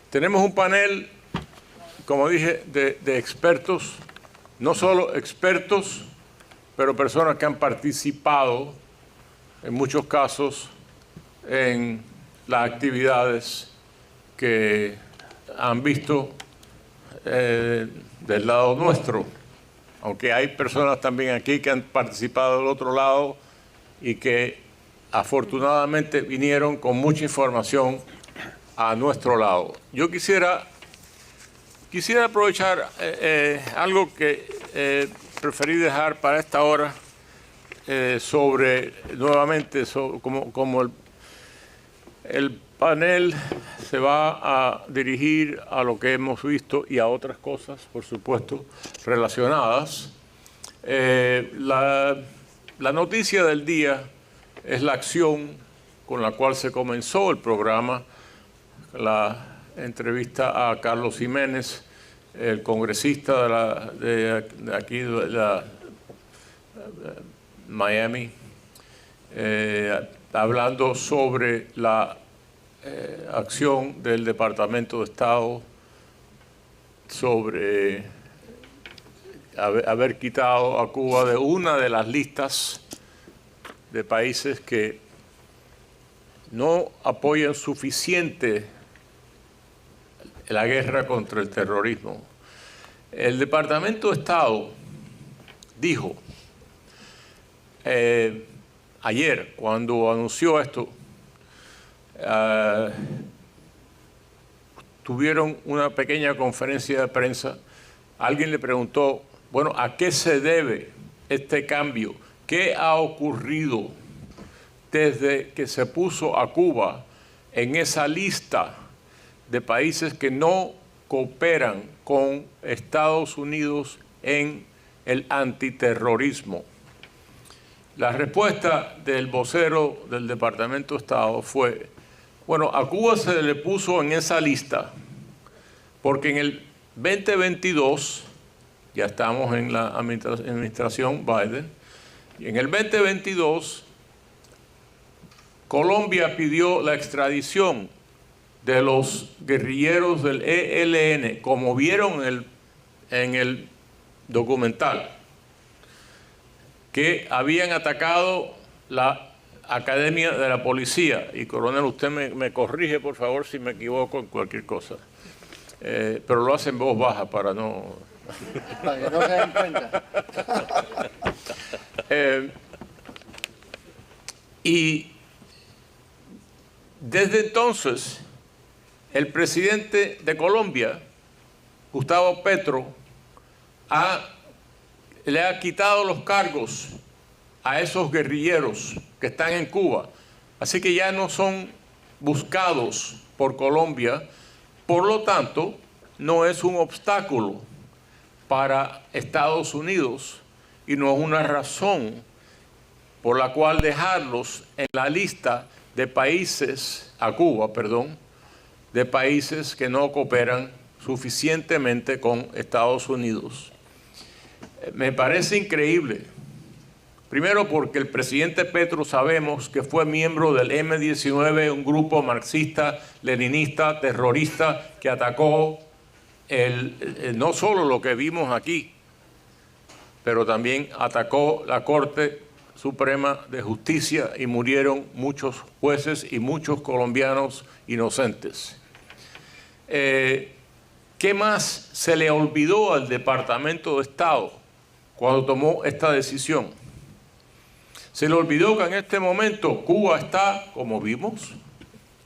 Tenemos un panel, como dije, de expertos, no solo expertos, pero personas que han participado, en muchos casos, en las actividades que han visto del lado nuestro. Aunque hay personas también aquí que han participado del otro lado y que afortunadamente vinieron con mucha información a nuestro lado. Yo quisiera aprovechar algo que preferí dejar para esta hora nuevamente, como el panel se va a dirigir a lo que hemos visto y a otras cosas, por supuesto, relacionadas. La noticia del día es la acción con la cual se comenzó el programa, la entrevista a Carlos Jiménez, el congresista de aquí de Miami, hablando sobre la acción del Departamento de Estado sobre haber quitado a Cuba de una de las listas de países que no apoyan suficiente la guerra contra el terrorismo. El Departamento de Estado dijo ayer, cuando anunció esto, tuvieron una pequeña conferencia de prensa. Alguien le preguntó, bueno, ¿a qué se debe este cambio? ¿Qué ha ocurrido desde que se puso a Cuba en esa lista de países que no cooperan con Estados Unidos en el antiterrorismo? La respuesta del vocero del Departamento de Estado fue, bueno, a Cuba se le puso en esa lista porque en el 2022, ya estamos en la administración Biden, y en el 2022 Colombia pidió la extradición de los guerrilleros del ELN, como vieron en el documental, que habían atacado la Academia de la Policía. Y, coronel, usted me corrige, por favor, si me equivoco en cualquier cosa. Pero lo hace en voz baja para no... Para que no se den cuenta. Y desde entonces, el presidente de Colombia, Gustavo Petro, le ha quitado los cargos a esos guerrilleros que están en Cuba. Así que ya no son buscados por Colombia. Por lo tanto, no es un obstáculo para Estados Unidos y no es una razón por la cual dejarlos en la lista de países, a Cuba, perdón, de países que no cooperan suficientemente con Estados Unidos. Me parece increíble. Primero porque el presidente Petro sabemos que fue miembro del M-19, un grupo marxista, leninista, terrorista que atacó no solo lo que vimos aquí, pero también atacó la Corte Suprema de Justicia y murieron muchos jueces y muchos colombianos inocentes. ¿Qué más se le olvidó al Departamento de Estado cuando tomó esta decisión? Se le olvidó que en este momento Cuba está, como vimos,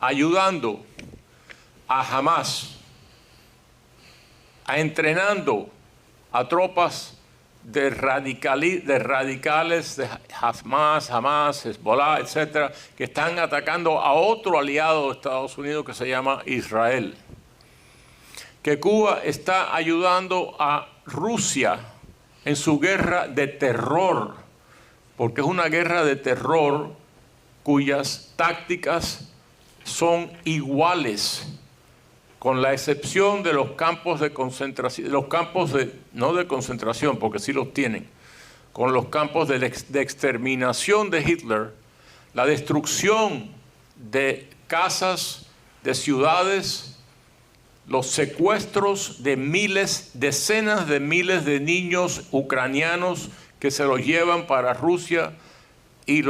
ayudando a Hamas, entrenando a tropas de radicales de Hamas, Hezbollah, etcétera, que están atacando a otro aliado de Estados Unidos que se llama Israel. Que Cuba está ayudando a Rusia en su guerra de terror, porque es una guerra de terror cuyas tácticas son iguales, con la excepción de los campos de concentración, no de concentración, porque sí los tienen, con los campos de exterminación de Hitler, la destrucción de casas de ciudades, los secuestros de miles, decenas de miles de niños ucranianos que se los llevan para Rusia y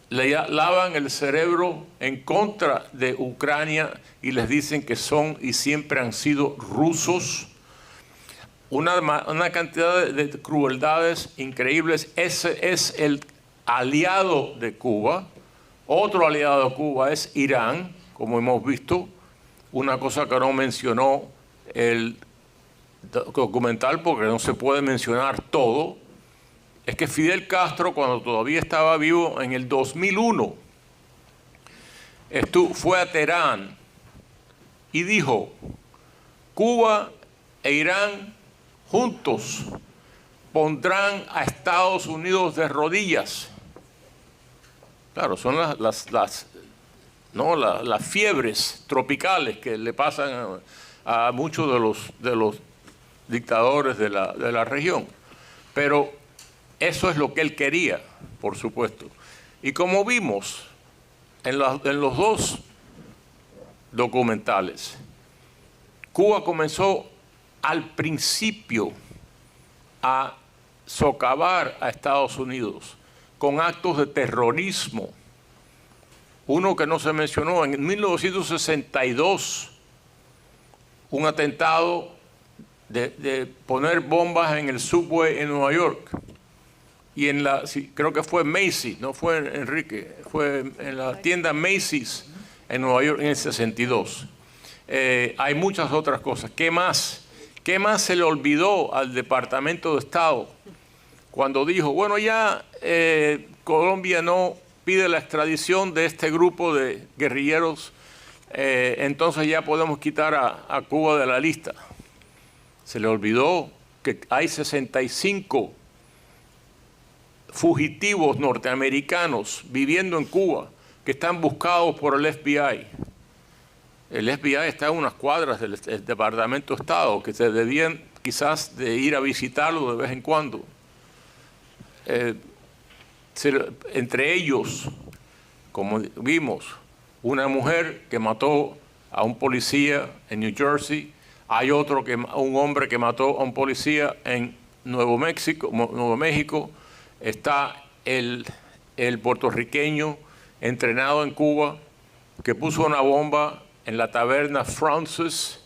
le lavan el cerebro en contra de Ucrania y les dicen que son y siempre han sido rusos. Una cantidad de crueldades increíbles. Ese es el aliado de Cuba. Otro aliado de Cuba es Irán, como hemos visto. Una cosa que no mencionó el documental, porque no se puede mencionar todo, es que Fidel Castro, cuando todavía estaba vivo en el 2001, fue a Teherán y dijo: Cuba e Irán juntos pondrán a Estados Unidos de rodillas. Claro, son las fiebres tropicales que le pasan a muchos de los dictadores de la región. Pero eso es lo que él quería, por supuesto. Y como vimos en los dos documentales, Cuba comenzó al principio a socavar a Estados Unidos con actos de terrorismo. Uno que no se mencionó, en 1962, un atentado de poner bombas en el subway en Nueva York. Y creo que fue Macy's, no fue Enrique, fue en la tienda Macy's en Nueva York en el 62. Hay muchas otras cosas. ¿Qué más? ¿Qué más se le olvidó al Departamento de Estado cuando dijo, bueno, ya Colombia no pide la extradición de este grupo de guerrilleros, entonces ya podemos quitar a Cuba de la lista? Se le olvidó que hay 65 fugitivos norteamericanos viviendo en Cuba que están buscados por el FBI. El FBI está en unas cuadras del Departamento de Estado que se debían quizás de ir a visitarlo de vez en cuando. Entre ellos, como vimos, una mujer que mató a un policía en New Jersey, hay un hombre que mató a un policía en Nuevo México, está el puertorriqueño entrenado en Cuba que puso una bomba en la taberna Francis.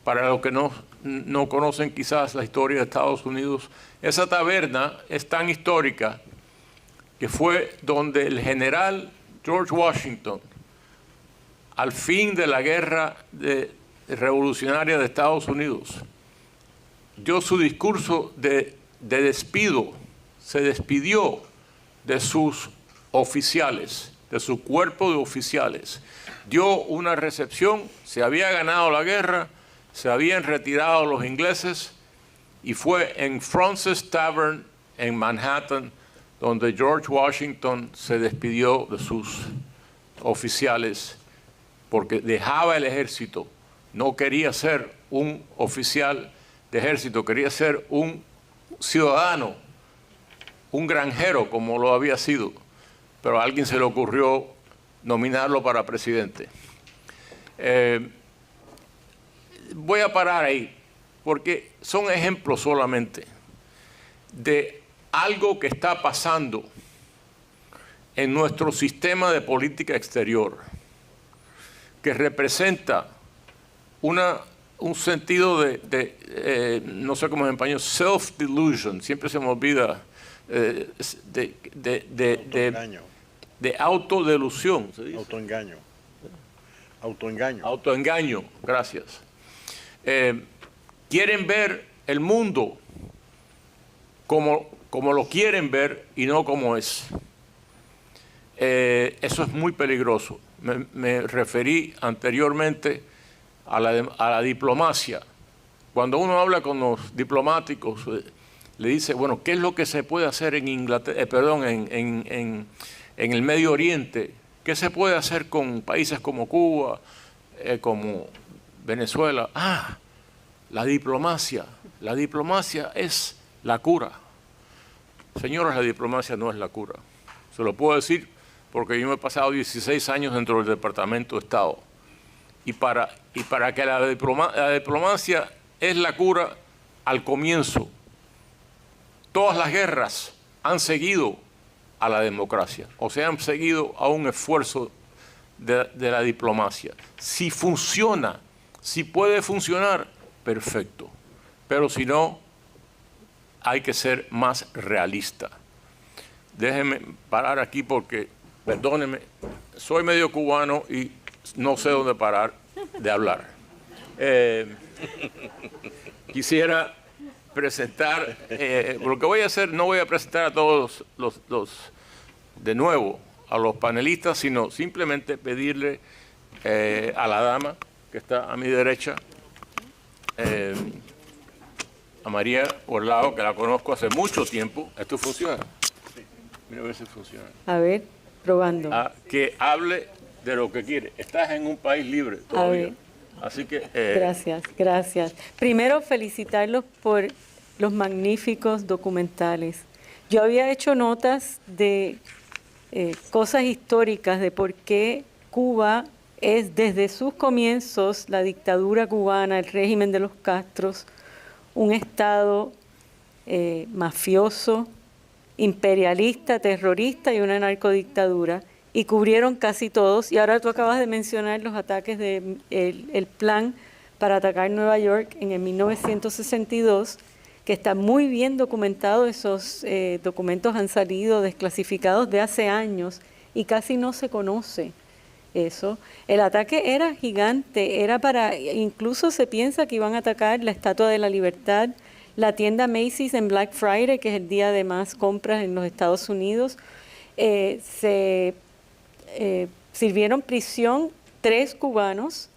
Para los que no conocen quizás la historia de Estados Unidos, esa taberna es tan histórica que fue donde el general George Washington, al fin de la guerra revolucionaria de Estados Unidos, dio su discurso de despido. Se despidió de sus oficiales, de su cuerpo de oficiales. Dio una recepción, se había ganado la guerra, se habían retirado los ingleses, y fue en Francis Tavern en Manhattan donde George Washington se despidió de sus oficiales porque dejaba el ejército. No quería ser un oficial de ejército, quería ser un ciudadano, un granjero como lo había sido, pero a alguien se le ocurrió nominarlo para presidente. Voy a parar ahí, porque son ejemplos solamente de algo que está pasando en nuestro sistema de política exterior, que representa un sentido no sé cómo en español, self-delusion, siempre se me olvida, de autodelusión. ¿Se dice? Autoengaño. Autoengaño. Autoengaño, gracias. Quieren ver el mundo como lo quieren ver y no como es. Eso es muy peligroso. Me referí anteriormente a la diplomacia. Cuando uno habla con los diplomáticos, le dice, bueno, ¿qué es lo que se puede hacer en Inglaterra, en el Medio Oriente? ¿Qué se puede hacer con países como Cuba, como Venezuela? La diplomacia. La diplomacia es la cura. Señores, la diplomacia no es la cura. Se lo puedo decir porque yo me he pasado 16 años dentro del Departamento de Estado. y para que la diplomacia es la cura al comienzo. Todas las guerras han seguido a la democracia, o sea, han seguido a un esfuerzo de la diplomacia. Si funciona, si puede funcionar, perfecto. Pero si no, hay que ser más realista. Déjenme parar aquí porque, perdónenme, soy medio cubano y no sé dónde parar de hablar. Quisiera presentar, lo que voy a hacer, no voy a presentar a todos de nuevo, a los panelistas, sino simplemente pedirle a la dama que está a mi derecha, a María Orlao, que la conozco hace mucho tiempo. ¿Esto funciona? Mira a ver si funciona. A ver, probando. Que hable de lo que quiere. Estás en un país libre todavía. Así que... Gracias, gracias. Primero, felicitarlos por los magníficos documentales. Yo había hecho notas de cosas históricas de por qué Cuba es desde sus comienzos, la dictadura cubana, el régimen de los Castros, un Estado mafioso, imperialista, terrorista y una narcodictadura, y cubrieron casi todos. Y ahora tú acabas de mencionar los ataques el plan para atacar Nueva York en el 1962, que está muy bien documentado. Esos documentos han salido desclasificados de hace años y casi no se conoce eso. El ataque era gigante, incluso se piensa que iban a atacar la Estatua de la Libertad, la tienda Macy's en Black Friday, que es el día de más compras en los Estados Unidos. Sirvieron prisión 3 cubanos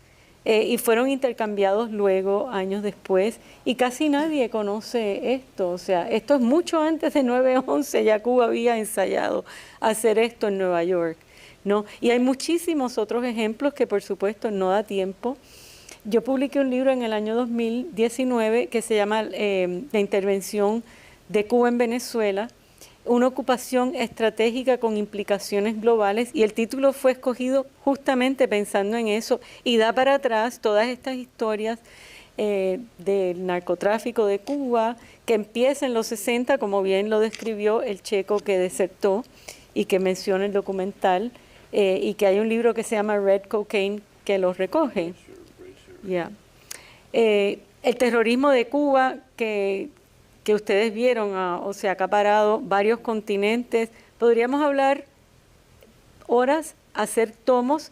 y fueron intercambiados luego, años después, y casi nadie conoce esto. O sea, esto es mucho antes de 9/11, ya Cuba había ensayado hacer esto en Nueva York, ¿no? Y hay muchísimos otros ejemplos que, por supuesto, no da tiempo. Yo publiqué un libro en el año 2019 que se llama La intervención de Cuba en Venezuela, una ocupación estratégica con implicaciones globales, y el título fue escogido justamente pensando en eso, y da para atrás todas estas historias del narcotráfico de Cuba, que empieza en los 60, como bien lo describió el checo que desertó y que menciona el documental, y que hay un libro que se llama Red Cocaine que lo recoge. Yeah. El terrorismo de Cuba que ustedes vieron, o sea, ha acaparado varios continentes. Podríamos hablar horas, hacer tomos.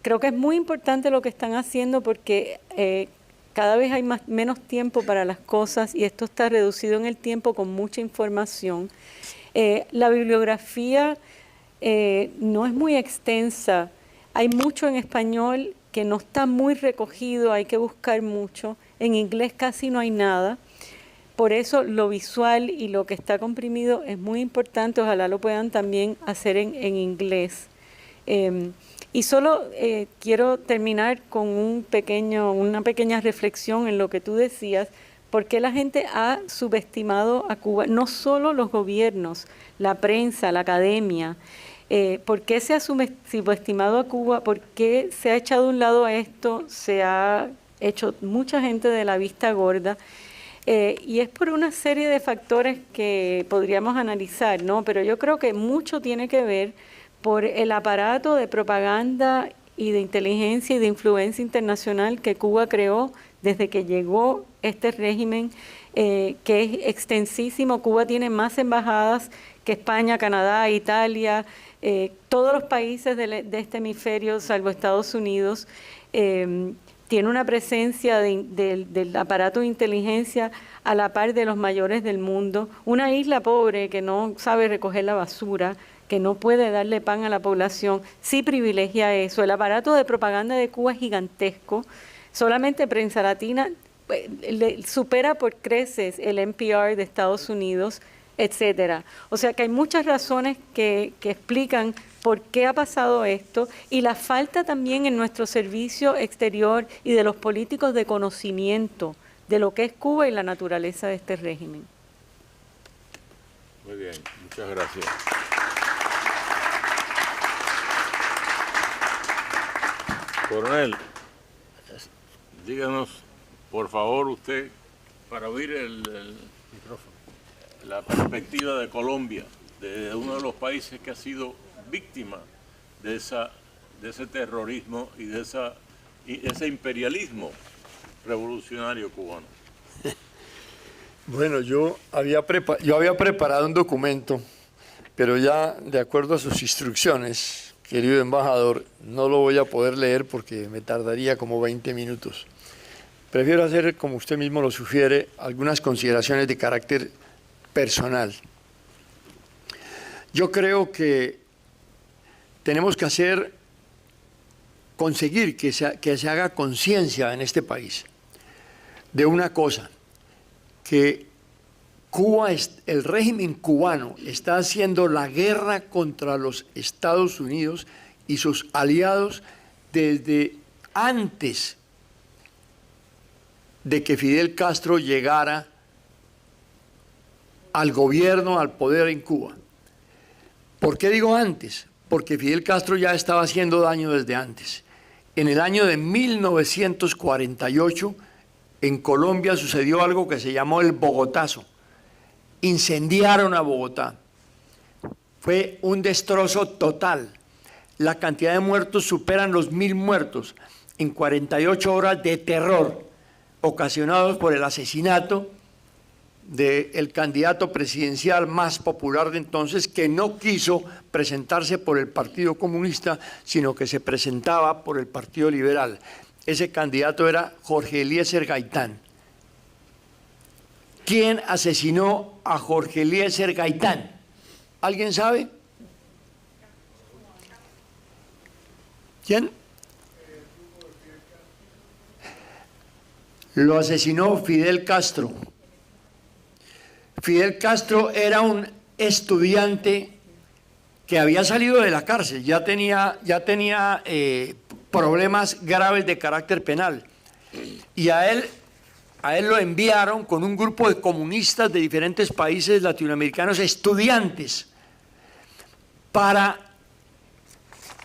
Creo que es muy importante lo que están haciendo porque cada vez hay menos tiempo para las cosas y esto está reducido en el tiempo con mucha información. La bibliografía no es muy extensa. Hay mucho en español que no está muy recogido, hay que buscar mucho. En inglés casi no hay nada. Por eso lo visual y lo que está comprimido es muy importante. Ojalá lo puedan también hacer en inglés. Y solo quiero terminar con una pequeña reflexión en lo que tú decías. ¿Por qué la gente ha subestimado a Cuba? No solo los gobiernos, la prensa, la academia. ¿Por qué se ha subestimado a Cuba? ¿Por qué se ha echado a un lado a esto? Se ha hecho mucha gente de la vista gorda. Y es por una serie de factores que podríamos analizar, ¿no? Pero yo creo que mucho tiene que ver por el aparato de propaganda y de inteligencia y de influencia internacional que Cuba creó desde que llegó este régimen, que es extensísimo. Cuba tiene más embajadas que España, Canadá, Italia, todos los países de este hemisferio, salvo Estados Unidos. Tiene una presencia del aparato de inteligencia a la par de los mayores del mundo. Una isla pobre que no sabe recoger la basura, que no puede darle pan a la población, sí privilegia eso. El aparato de propaganda de Cuba es gigantesco. Solamente Prensa Latina supera por creces el NPR de Estados Unidos, etcétera. O sea que hay muchas razones que explican por qué ha pasado esto, y la falta también en nuestro servicio exterior y de los políticos de conocimiento de lo que es Cuba y la naturaleza de este régimen. Muy bien, muchas gracias. Coronel, díganos, por favor, usted, para oír la perspectiva de Colombia, de uno de los países que ha sido víctima de ese terrorismo y de ese imperialismo revolucionario cubano. Bueno, yo había preparado un documento, pero ya de acuerdo a sus instrucciones, querido embajador, no lo voy a poder leer porque me tardaría como 20 minutos. Prefiero hacer, como usted mismo lo sugiere, algunas consideraciones de carácter personal. Yo creo que tenemos que conseguir que se haga conciencia en este país de una cosa, que Cuba, el régimen cubano está haciendo la guerra contra los Estados Unidos y sus aliados desde antes de que Fidel Castro llegara al gobierno, al poder en Cuba. ¿Por qué digo antes? Porque Fidel Castro ya estaba haciendo daño desde antes. En el año de 1948, en Colombia sucedió algo que se llamó el Bogotazo. Incendiaron a Bogotá. Fue un destrozo total. La cantidad de muertos superan los 1000 muertos en 48 horas de terror ocasionados por el asesinato del candidato presidencial más popular de entonces, que no quiso presentarse por el Partido Comunista, sino que se presentaba por el Partido Liberal. Ese candidato era Jorge Eliezer Gaitán. ¿Quién asesinó a Jorge Eliezer Gaitán? ¿Alguien sabe? ¿Quién? Lo asesinó Fidel Castro. Fidel Castro era un estudiante que había salido de la cárcel, ya tenía problemas graves de carácter penal. Y a él lo enviaron con un grupo de comunistas de diferentes países latinoamericanos, estudiantes, para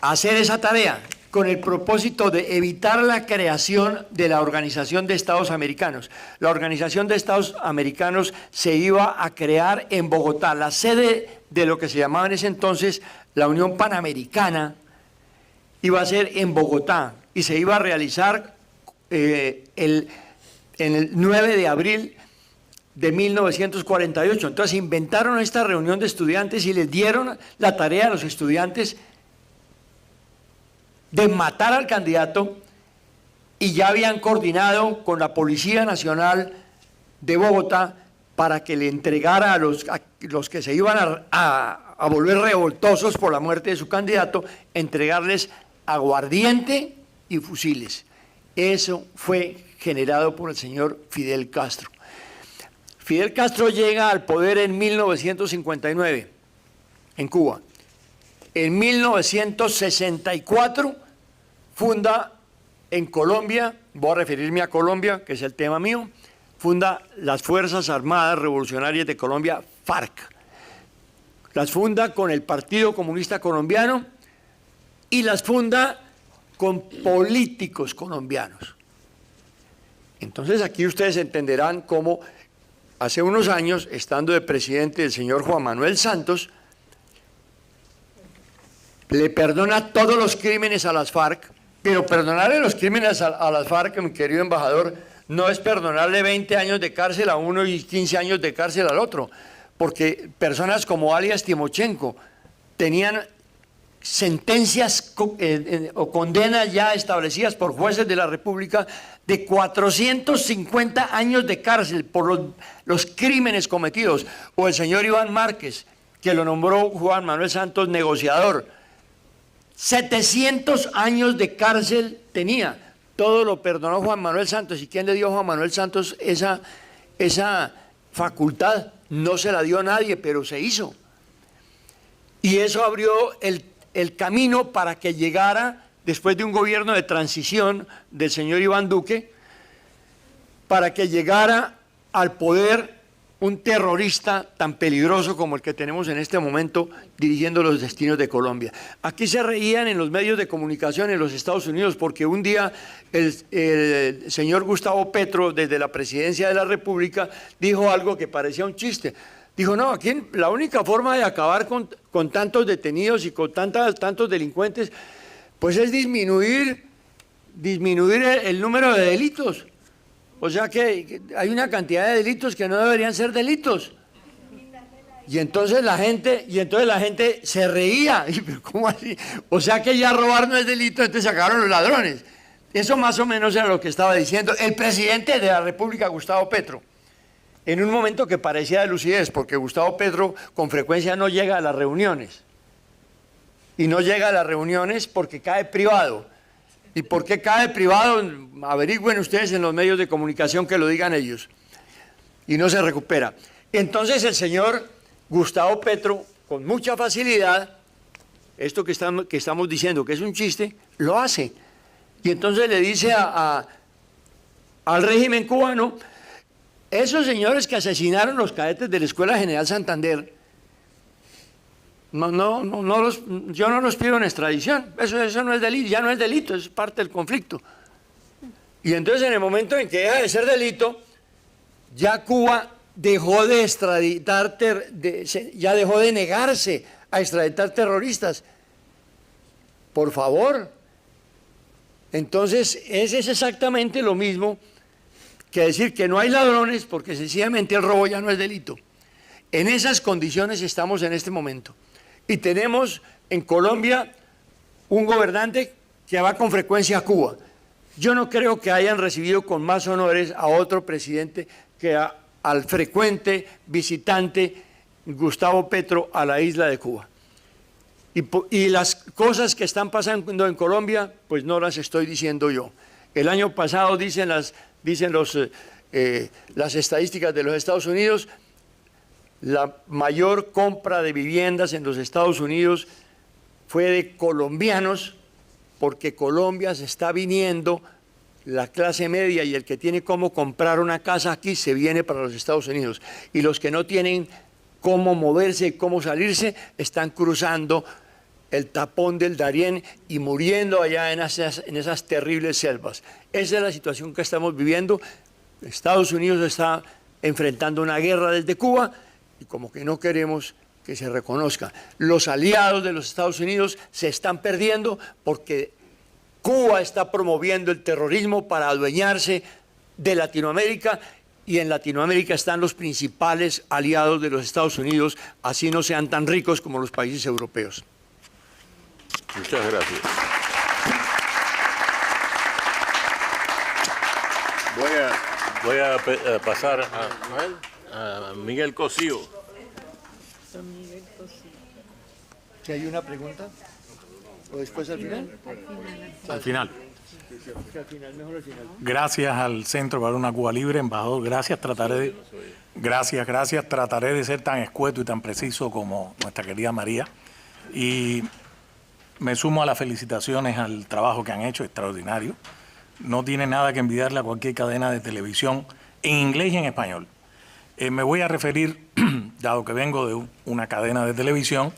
hacer esa tarea, con el propósito de evitar la creación de la Organización de Estados Americanos. La Organización de Estados Americanos se iba a crear en Bogotá. La sede de lo que se llamaba en ese entonces la Unión Panamericana iba a ser en Bogotá y se iba a realizar en el 9 de abril de 1948. Entonces inventaron esta reunión de estudiantes y les dieron la tarea a los estudiantes de matar al candidato, y ya habían coordinado con la Policía Nacional de Bogotá para que le entregara a los que se iban a volver revoltosos por la muerte de su candidato, entregarles aguardiente y fusiles. Eso fue generado por el señor Fidel Castro. Fidel Castro llega al poder en 1959 en Cuba. En 1964 funda en Colombia, voy a referirme a Colombia, que es el tema mío, funda las Fuerzas Armadas Revolucionarias de Colombia, FARC. Las funda con el Partido Comunista Colombiano y las funda con políticos colombianos. Entonces aquí ustedes entenderán cómo hace unos años, estando de presidente el señor Juan Manuel Santos, le perdona todos los crímenes a las FARC, pero perdonarle los crímenes a las FARC, mi querido embajador, no es perdonarle 20 años de cárcel a uno y 15 años de cárcel al otro, porque personas como alias Timochenko tenían sentencias o condenas ya establecidas por jueces de la República de 450 años de cárcel por los crímenes cometidos, o el señor Iván Márquez, que lo nombró Juan Manuel Santos negociador. 700 años de cárcel tenía, todo lo perdonó Juan Manuel Santos. ¿Y quién le dio a Juan Manuel Santos esa facultad? No se la dio a nadie, pero se hizo. Y eso abrió el camino para que llegara, después de un gobierno de transición del señor Iván Duque, para que llegara al poder un terrorista tan peligroso como el que tenemos en este momento dirigiendo los destinos de Colombia. Aquí se reían en los medios de comunicación en los Estados Unidos porque un día el señor Gustavo Petro, desde la presidencia de la República, dijo algo que parecía un chiste. Dijo, no, aquí la única forma de acabar con tantos detenidos y con tantos delincuentes, pues es disminuir el número de delitos. O sea que hay una cantidad de delitos que no deberían ser delitos. Y entonces la gente se reía. ¿Pero cómo así? O sea que ya robar no es delito, entonces sacaron los ladrones. Eso más o menos era lo que estaba diciendo el presidente de la República, Gustavo Petro, en un momento que parecía de lucidez, porque Gustavo Petro con frecuencia no llega a las reuniones. Y no llega a las reuniones porque cae privado. ¿Y por qué cae privado? Averigüen ustedes en los medios de comunicación, que lo digan ellos. Y no se recupera. Entonces el señor Gustavo Petro, con mucha facilidad, esto que estamos diciendo que es un chiste, lo hace. Y entonces le dice al régimen cubano, esos señores que asesinaron los cadetes de la Escuela General Santander, yo no los pido en extradición, eso no es delito, ya no es delito, es parte del conflicto. Y entonces en el momento en que deja de ser delito, ya Cuba dejó de extraditar, ya dejó de negarse a extraditar terroristas. Por favor. Entonces ese es exactamente lo mismo que decir que no hay ladrones porque sencillamente el robo ya no es delito. En esas condiciones estamos en este momento. Y tenemos en Colombia un gobernante que va con frecuencia a Cuba. Yo no creo que hayan recibido con más honores a otro presidente que al frecuente visitante Gustavo Petro a la isla de Cuba. Y las cosas que están pasando en Colombia, pues no las estoy diciendo yo. El año pasado, dicen las estadísticas de los Estados Unidos, la mayor compra de viviendas en los Estados Unidos fue de colombianos, porque Colombia se está viniendo, la clase media y el que tiene cómo comprar una casa aquí se viene para los Estados Unidos. Y los que no tienen cómo moverse y cómo salirse están cruzando el tapón del Darién y muriendo allá en esas terribles selvas. Esa es la situación que estamos viviendo. Estados Unidos está enfrentando una guerra desde Cuba y como que no queremos que se reconozca. Los aliados de los Estados Unidos se están perdiendo porque Cuba está promoviendo el terrorismo para adueñarse de Latinoamérica y en Latinoamérica están los principales aliados de los Estados Unidos, así no sean tan ricos como los países europeos. Muchas gracias. Voy a pasar a Miguel Cosío. ¿Si hay una pregunta? ¿O después al final? Al final. Al final, mejor al final. Gracias al Centro para una Cuba Libre, embajador. Gracias, trataré de ser tan escueto y tan preciso como nuestra querida María. Y me sumo a las felicitaciones al trabajo que han hecho, extraordinario. No tiene nada que envidiarle a cualquier cadena de televisión en inglés y en español. Me voy a referir, dado que vengo de una cadena de televisión,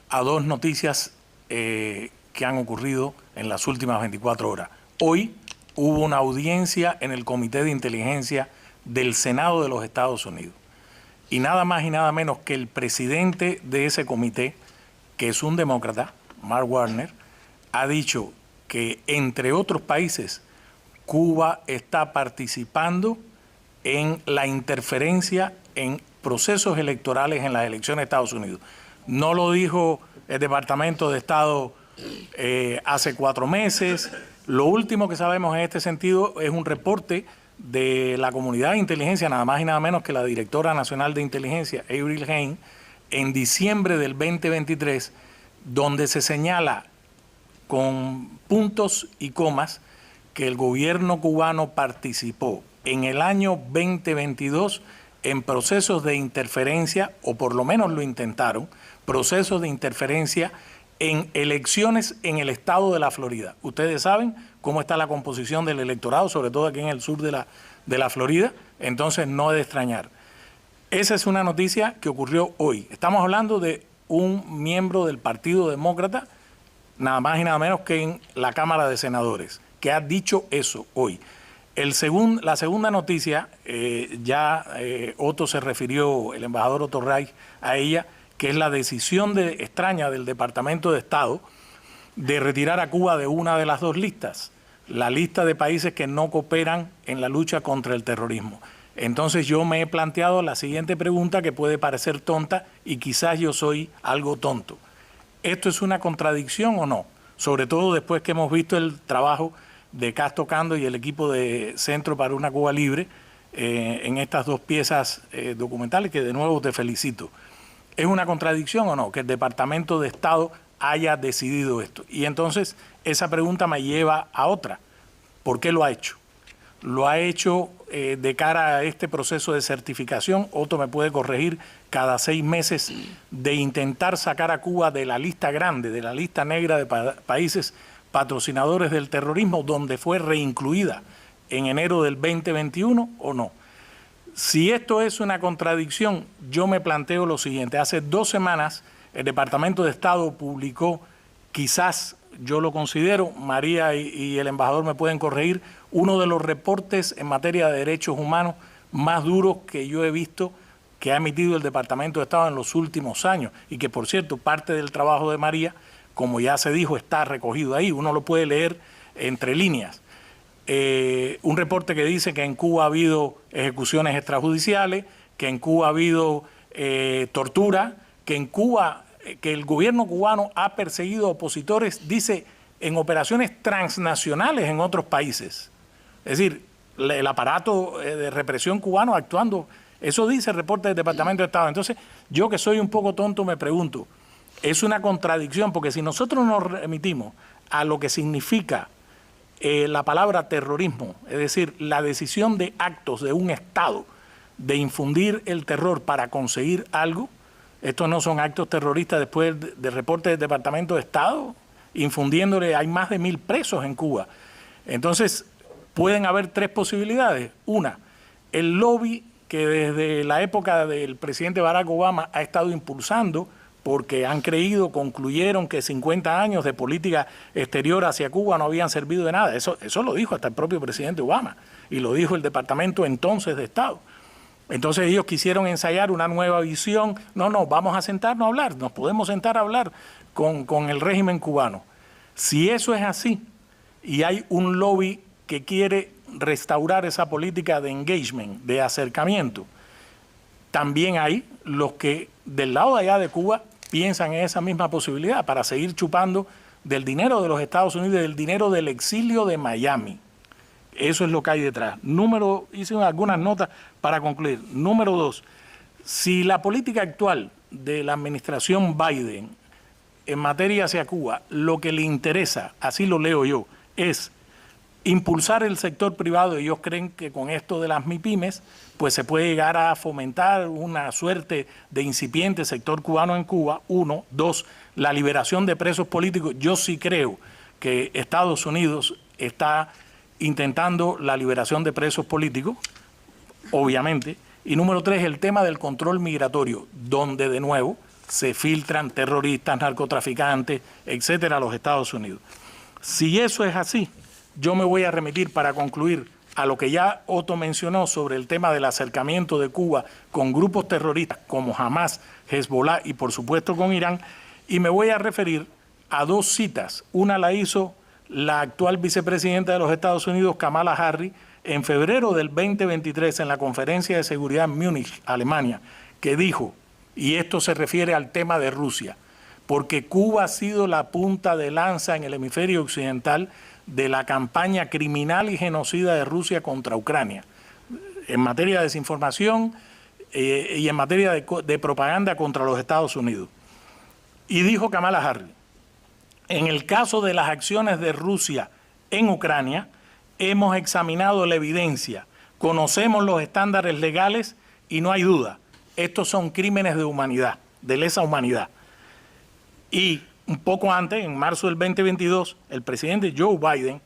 a dos noticias que han ocurrido en las últimas 24 horas. Hoy hubo una audiencia en el Comité de Inteligencia del Senado de los Estados Unidos. Y nada más y nada menos que el presidente de ese comité, que es un demócrata, Mark Warner, ha dicho que, entre otros países, Cuba está participando en la interferencia en procesos electorales en las elecciones de Estados Unidos. No lo dijo el Departamento de Estado hace 4 meses. Lo último que sabemos en este sentido es un reporte de la comunidad de inteligencia, nada más y nada menos que la directora nacional de inteligencia, Avril Haines, en diciembre del 2023, donde se señala con puntos y comas que el gobierno cubano participó en el año 2022 en procesos de interferencia, o por lo menos lo intentaron, procesos de interferencia en elecciones en el estado de la Florida. Ustedes saben cómo está la composición del electorado, sobre todo aquí en el sur de la Florida, entonces no es de extrañar. Esa es una noticia que ocurrió hoy. Estamos hablando de un miembro del Partido Demócrata, nada más y nada menos que en la Cámara de Senadores, que ha dicho eso hoy. La segunda noticia, Otto se refirió, el embajador Otto Reich, a ella, que es la decisión extraña del Departamento de Estado de retirar a Cuba de una de las dos listas, la lista de países que no cooperan en la lucha contra el terrorismo. Entonces yo me he planteado la siguiente pregunta, que puede parecer tonta y quizás yo soy algo tonto. ¿Esto es una contradicción o no? Sobre todo después que hemos visto el trabajo de Casto Cando y el equipo de Centro para una Cuba Libre en estas dos piezas documentales, que de nuevo te felicito. ¿Es una contradicción o no que el Departamento de Estado haya decidido esto? Y entonces esa pregunta me lleva a otra. ¿Por qué lo ha hecho? Lo ha hecho de cara a este proceso de certificación, Otto me puede corregir, cada 6 meses, de intentar sacar a Cuba de la lista grande, de la lista negra de países patrocinadores del terrorismo, donde fue reincluida en enero del 2021, ¿o no? Si esto es una contradicción, yo me planteo lo siguiente. Hace 2 semanas el Departamento de Estado publicó, quizás yo lo considero, María y el embajador me pueden corregir, uno de los reportes en materia de derechos humanos más duros que yo he visto que ha emitido el Departamento de Estado en los últimos años, y que, por cierto, parte del trabajo de María, como ya se dijo, está recogido ahí, uno lo puede leer entre líneas. Un reporte que dice que en Cuba ha habido ejecuciones extrajudiciales, que en Cuba ha habido tortura, que en Cuba, que el gobierno cubano ha perseguido opositores, dice, en operaciones transnacionales en otros países. Es decir, el aparato de represión cubano actuando, eso dice el reporte del Departamento de Estado. Entonces, yo que soy un poco tonto me pregunto, ¿es una contradicción? Porque si nosotros nos remitimos a lo que significa la palabra terrorismo, es decir, la decisión de actos de un Estado de infundir el terror para conseguir algo, estos no son actos terroristas después del reporte del Departamento de Estado, infundiéndole, hay más de 1000 presos en Cuba. Entonces, pueden haber 3 posibilidades. Una, el lobby que desde la época del presidente Barack Obama ha estado impulsando, porque han creído, concluyeron que 50 años de política exterior hacia Cuba no habían servido de nada. Eso lo dijo hasta el propio presidente Obama y lo dijo el Departamento entonces de Estado. Entonces ellos quisieron ensayar una nueva visión. No, vamos a sentarnos a hablar, nos podemos sentar a hablar con el régimen cubano. Si eso es así y hay un lobby que quiere restaurar esa política de engagement, de acercamiento, también hay los que del lado de allá de Cuba piensan en esa misma posibilidad para seguir chupando del dinero de los Estados Unidos, del dinero del exilio de Miami. Eso es lo que hay detrás. Hice algunas notas para concluir. Número 2, si la política actual de la administración Biden en materia hacia Cuba, lo que le interesa, así lo leo yo, es impulsar el sector privado, ellos creen que con esto de las MIPYMES, pues se puede llegar a fomentar una suerte de incipiente sector cubano en Cuba, 1. 2, la liberación de presos políticos. Yo sí creo que Estados Unidos está intentando la liberación de presos políticos, obviamente. Y número 3, el tema del control migratorio, donde de nuevo se filtran terroristas, narcotraficantes, etcétera, a los Estados Unidos. Si eso es así, yo me voy a remitir para concluir a lo que ya Otto mencionó sobre el tema del acercamiento de Cuba con grupos terroristas como Hamas, Hezbollah y por supuesto con Irán, y me voy a referir a 2 citas. Una la hizo la actual vicepresidenta de los Estados Unidos, Kamala Harris, en febrero del 2023 en la Conferencia de Seguridad en Múnich, Alemania, que dijo, y esto se refiere al tema de Rusia, porque Cuba ha sido la punta de lanza en el hemisferio occidental de la campaña criminal y genocida de Rusia contra Ucrania, en materia de desinformación y en materia de propaganda contra los Estados Unidos. Y dijo Kamala Harris, en el caso de las acciones de Rusia en Ucrania, hemos examinado la evidencia, conocemos los estándares legales y no hay duda, estos son crímenes de humanidad, de lesa humanidad. Y un poco antes, en marzo del 2022, el presidente Joe Biden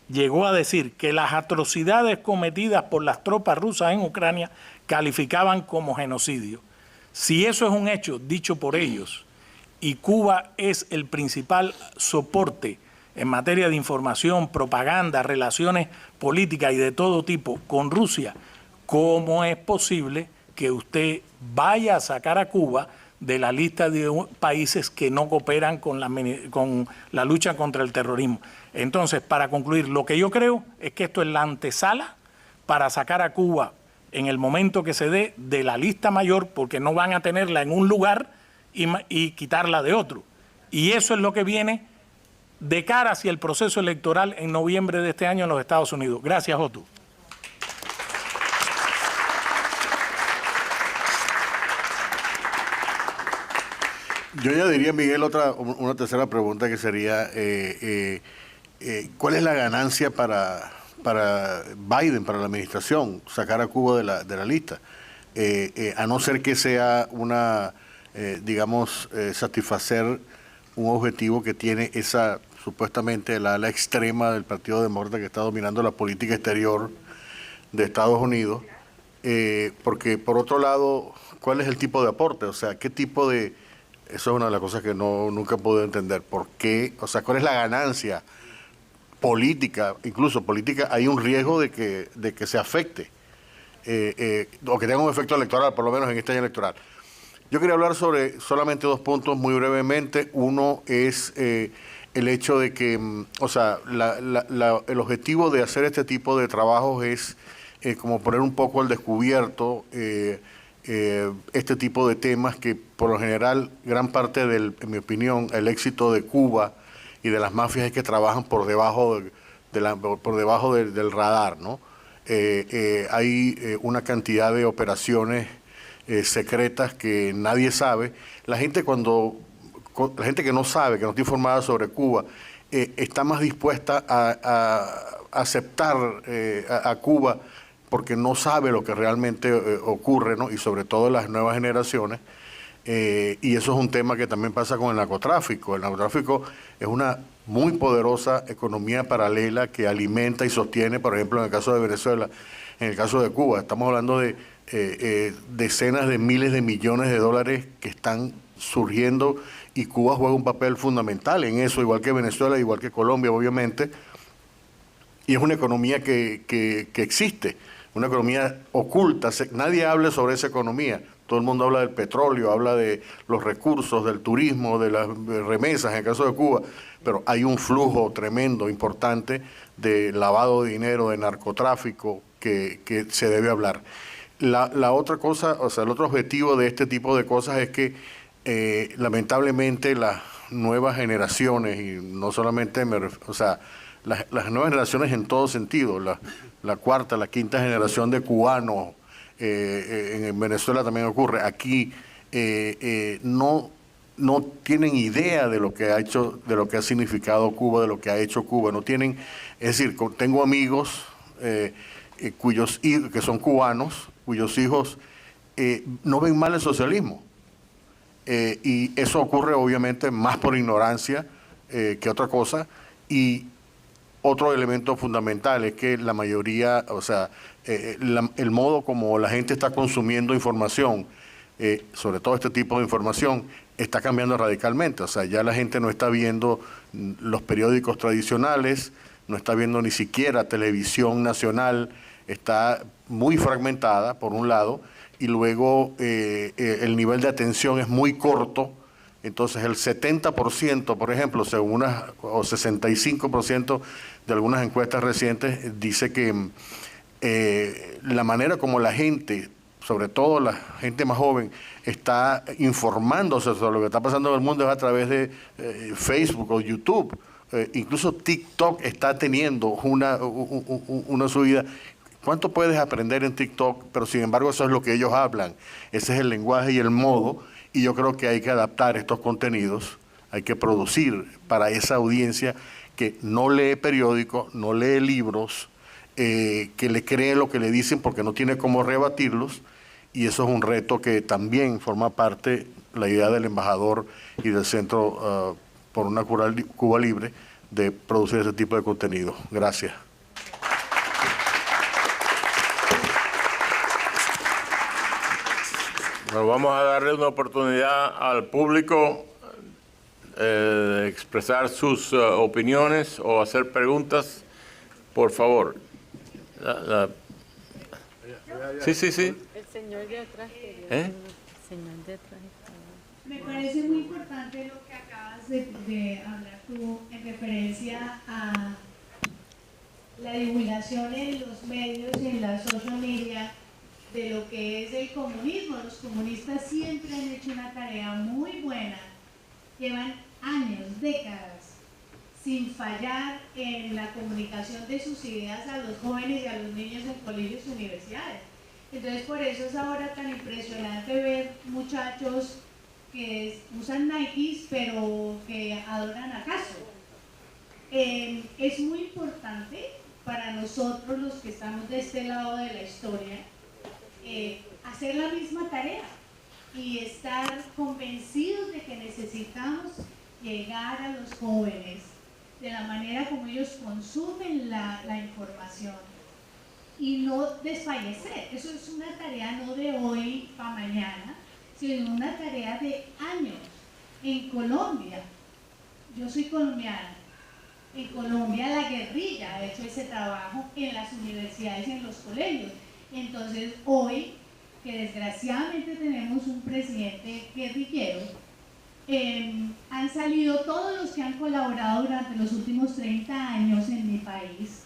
llegó a decir que las atrocidades cometidas por las tropas rusas en Ucrania calificaban como genocidio. Si eso es un hecho dicho por ellos y Cuba es el principal soporte en materia de información, propaganda, relaciones políticas y de todo tipo con Rusia, ¿cómo es posible que usted vaya a sacar a Cuba de la lista de países que no cooperan con la lucha contra el terrorismo? Entonces, para concluir, lo que yo creo es que esto es la antesala para sacar a Cuba en el momento que se dé de la lista mayor, porque no van a tenerla en un lugar y quitarla de otro. Y eso es lo que viene de cara hacia el proceso electoral en noviembre de este año en los Estados Unidos. Gracias, Otto. Yo añadiría, Miguel, una tercera pregunta que sería, ¿cuál es la ganancia para Biden, para la administración, sacar a Cuba de la lista? A no ser que sea satisfacer un objetivo que tiene esa, supuestamente, la ala extrema del Partido Demócrata que está dominando la política exterior de Estados Unidos, porque por otro lado, ¿cuál es el tipo de aporte? O sea, ¿qué tipo de...? Eso es una de las cosas que nunca puedo entender. ¿Por qué? O sea, ¿cuál es la ganancia política? Incluso política, hay un riesgo de que se afecte o que tenga un efecto electoral, por lo menos en este año electoral. Yo quería hablar sobre solamente dos puntos muy brevemente. Uno es el hecho de que, o sea, el objetivo de hacer este tipo de trabajos es como poner un poco al descubierto este tipo de temas que por lo general gran parte en mi opinión, el éxito de Cuba y de las mafias es que trabajan por debajo del radar, ¿no? Hay una cantidad de operaciones secretas que nadie sabe. La gente que no sabe, que no está informada sobre Cuba, está más dispuesta a aceptar a Cuba porque no sabe lo que realmente ocurre, ¿no? Y sobre todo en las nuevas generaciones. Y eso es un tema que también pasa con el narcotráfico. El narcotráfico es una muy poderosa economía paralela que alimenta y sostiene, por ejemplo, en el caso de Venezuela, en el caso de Cuba. Estamos hablando de decenas de miles de millones de dólares que están surgiendo y Cuba juega un papel fundamental en eso, igual que Venezuela, igual que Colombia, obviamente. Y es una economía que existe, una economía oculta. Nadie habla sobre esa economía. Todo el mundo habla del petróleo, habla de los recursos, del turismo, de las remesas, en el caso de Cuba, pero hay un flujo tremendo, importante, de lavado de dinero, de narcotráfico, que se debe hablar. La otra cosa, o sea, el otro objetivo de este tipo de cosas es que lamentablemente las nuevas generaciones, y no solamente las nuevas generaciones en todo sentido, la cuarta, la quinta generación de cubanos, en Venezuela también ocurre, aquí no tienen idea de lo que ha hecho, de lo que ha significado Cuba, de lo que ha hecho Cuba, no tienen, es decir, tengo amigos cuyos hijos, que son cubanos, cuyos hijos no ven mal el socialismo, y eso ocurre obviamente más por ignorancia que otra cosa. Y otro elemento fundamental es que la mayoría, o sea, el modo como la gente está consumiendo información, sobre todo este tipo de información, está cambiando radicalmente. O sea, ya la gente no está viendo los periódicos tradicionales, no está viendo ni siquiera televisión nacional, está muy fragmentada, por un lado, y luego el nivel de atención es muy corto. Entonces el 70%, por ejemplo, según o 65% de algunas encuestas recientes, dice que la manera como la gente, sobre todo la gente más joven, está informándose sobre lo que está pasando en el mundo es a través de Facebook o YouTube. Incluso TikTok está teniendo una subida. ¿Cuánto puedes aprender en TikTok? Pero sin embargo eso es lo que ellos hablan. Ese es el lenguaje y el modo. Y yo creo que hay que adaptar estos contenidos, hay que producir para esa audiencia que no lee periódicos, no lee libros, que le cree lo que le dicen porque no tiene cómo rebatirlos. Y eso es un reto que también forma parte la idea del embajador y del Centro por una Cuba Libre, de producir ese tipo de contenido. Gracias. Bueno, vamos a darle una oportunidad al público de expresar sus opiniones o hacer preguntas. Por favor. Sí. El señor de atrás. ¿Eh? El señor de atrás. Me parece muy importante lo que acabas de hablar tú en referencia a la divulgación en los medios y en la social media de lo que es el comunismo. Los comunistas siempre han hecho una tarea muy buena, llevan años, décadas, sin fallar en la comunicación de sus ideas a los jóvenes y a los niños en colegios y universidades. Entonces por eso es ahora tan impresionante ver muchachos que usan Nikes pero que adoran a Castro. Es muy importante para nosotros los que estamos de este lado de la historia hacer la misma tarea y estar convencidos de que necesitamos llegar a los jóvenes de la manera como ellos consumen la información y no desfallecer. Eso es una tarea no de hoy para mañana, sino una tarea de años. En Colombia, yo soy colombiana, en Colombia la guerrilla ha hecho ese trabajo en las universidades y en los colegios. Entonces hoy, que desgraciadamente tenemos un presidente guerrillero, han salido todos los que han colaborado durante los últimos 30 años en mi país,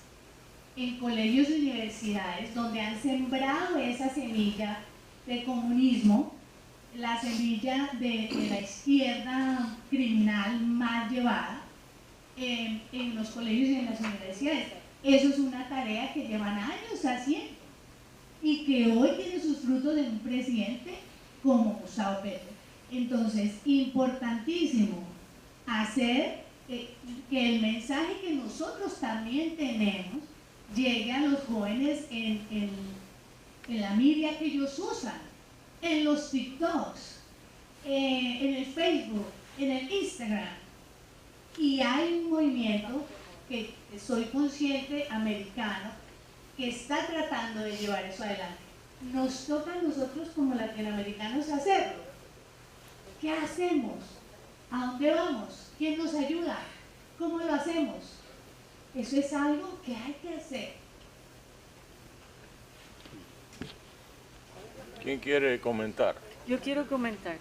en colegios y universidades, donde han sembrado esa semilla de comunismo, la semilla de la izquierda criminal mal llevada en los colegios y en las universidades. Eso es una tarea que llevan años haciendo y que hoy tiene sus frutos en un presidente como Gustavo Petro. Entonces, importantísimo hacer que el mensaje que nosotros también tenemos llegue a los jóvenes en la media que ellos usan, en los TikToks, en el Facebook, en el Instagram. Y hay un movimiento que soy consciente americano que está tratando de llevar eso adelante. Nos toca a nosotros como latinoamericanos hacerlo. ¿Qué hacemos? ¿A dónde vamos? ¿Quién nos ayuda? ¿Cómo lo hacemos? Eso es algo que hay que hacer. ¿Quién quiere comentar? Yo quiero comentar.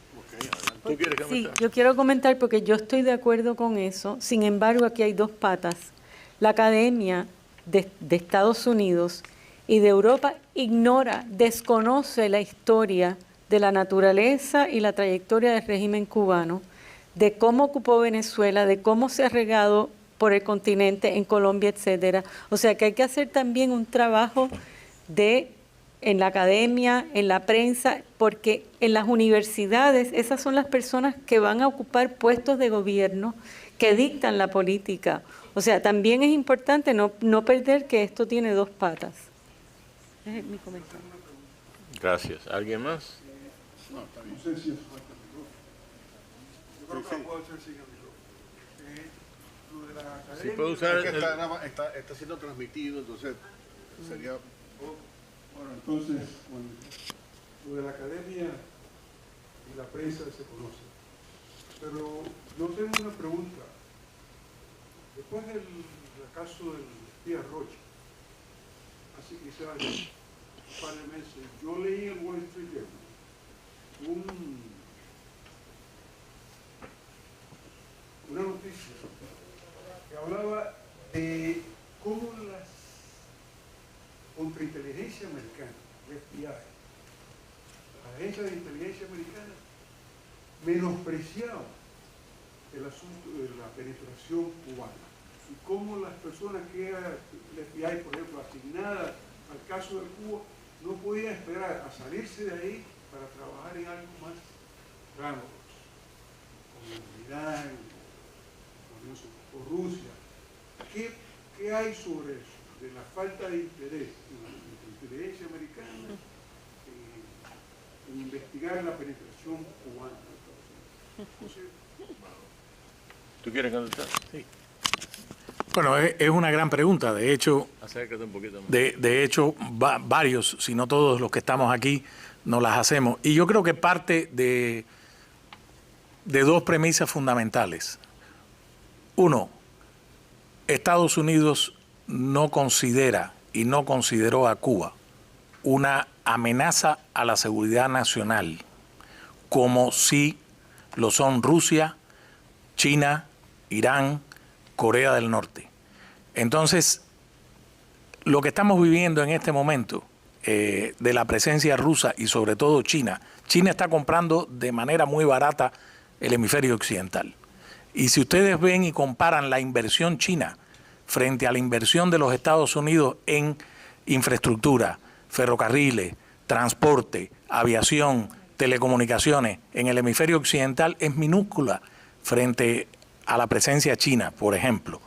¿Tú quieres Sí, comentar? yo quiero comentar porque yo estoy de acuerdo con eso. Sin embargo, aquí hay dos patas. La academia de Estados Unidos y de Europa ignora, desconoce la historia de la naturaleza y la trayectoria del régimen cubano, de cómo ocupó Venezuela, de cómo se ha regado por el continente, en Colombia, etcétera. O sea que hay que hacer también un trabajo en la academia, en la prensa, porque en las universidades esas son las personas que van a ocupar puestos de gobierno que dictan la política. O sea, también es importante no perder que esto tiene dos patas. Ese es mi comentario. Gracias. ¿Alguien más? No sé si es falta de micrófono. Yo creo que lo puedo hacer sin el micrófono. Lo de la academia... Si puede usar Es que el- está siendo transmitido, entonces sería... Bueno, entonces, lo de la academia y la prensa se conoce. Pero yo tengo una pregunta. Después del caso del espía Rocha, hace quizás un par de meses, yo leí en Wall Street Journal una noticia que hablaba de cómo las contrainteligencia americana, el FBI, la agencia de inteligencia americana, menospreciaba el asunto de la penetración cubana y cómo las personas que era el FBI, por ejemplo, asignadas al caso de Cuba, no podían esperar a salirse de ahí para trabajar en algo más glamorous, como Irán, o Rusia. ¿Qué hay sobre eso? De la falta de interés en la inteligencia americana en investigar la penetración cubana en Estados Unidos. ¿Tú quieres contestar? Sí. Bueno, es una gran pregunta. De hecho, Acércate un poquito más. de hecho, varios, si no todos los que estamos aquí, nos las hacemos. Y yo creo que parte de dos premisas fundamentales. Uno, Estados Unidos no considera y no consideró a Cuba una amenaza a la seguridad nacional, como sí lo son Rusia, China, Irán, Corea del Norte. Entonces, lo que estamos viviendo en este momento de la presencia rusa y sobre todo China está comprando de manera muy barata el hemisferio occidental. Y si ustedes ven y comparan la inversión china frente a la inversión de los Estados Unidos en infraestructura, ferrocarriles, transporte, aviación, telecomunicaciones en el hemisferio occidental, es minúscula frente a la presencia china, por ejemplo.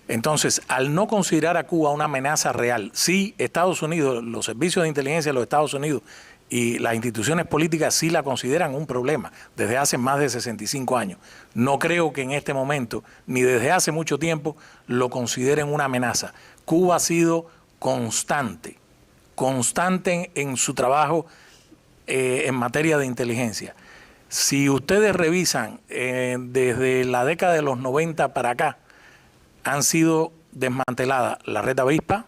Entonces, al no considerar a Cuba una amenaza real, sí Estados Unidos, los servicios de inteligencia de los Estados Unidos y las instituciones políticas sí la consideran un problema desde hace más de 65 años. No creo que en este momento, ni desde hace mucho tiempo, lo consideren una amenaza. Cuba ha sido constante en su trabajo en materia de inteligencia. Si ustedes revisan, desde la década de los 90 para acá, han sido desmanteladas la red Avispa,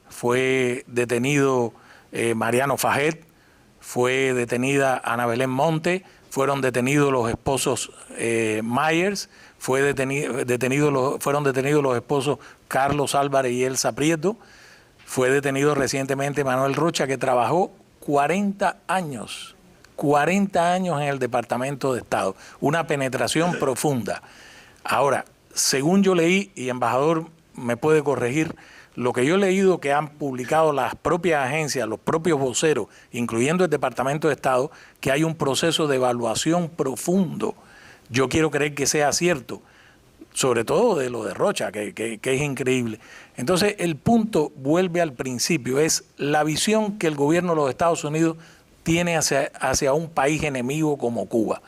fue detenido Mariano Fajet, fue detenida Ana Belén Monte, fueron detenidos los esposos Myers, fueron detenidos los esposos Carlos Álvarez y Elsa Prieto, fue detenido recientemente Manuel Rocha, que trabajó 40 años en el Departamento de Estado, una penetración profunda. Ahora, según yo leí, y embajador me puede corregir, lo que yo he leído que han publicado las propias agencias, los propios voceros, incluyendo el Departamento de Estado, que hay un proceso de evaluación profundo. Yo quiero creer que sea cierto, sobre todo de lo de Rocha, que es increíble. Entonces, el punto vuelve al principio, es la visión que el gobierno de los Estados Unidos tiene hacia un país enemigo como Cuba.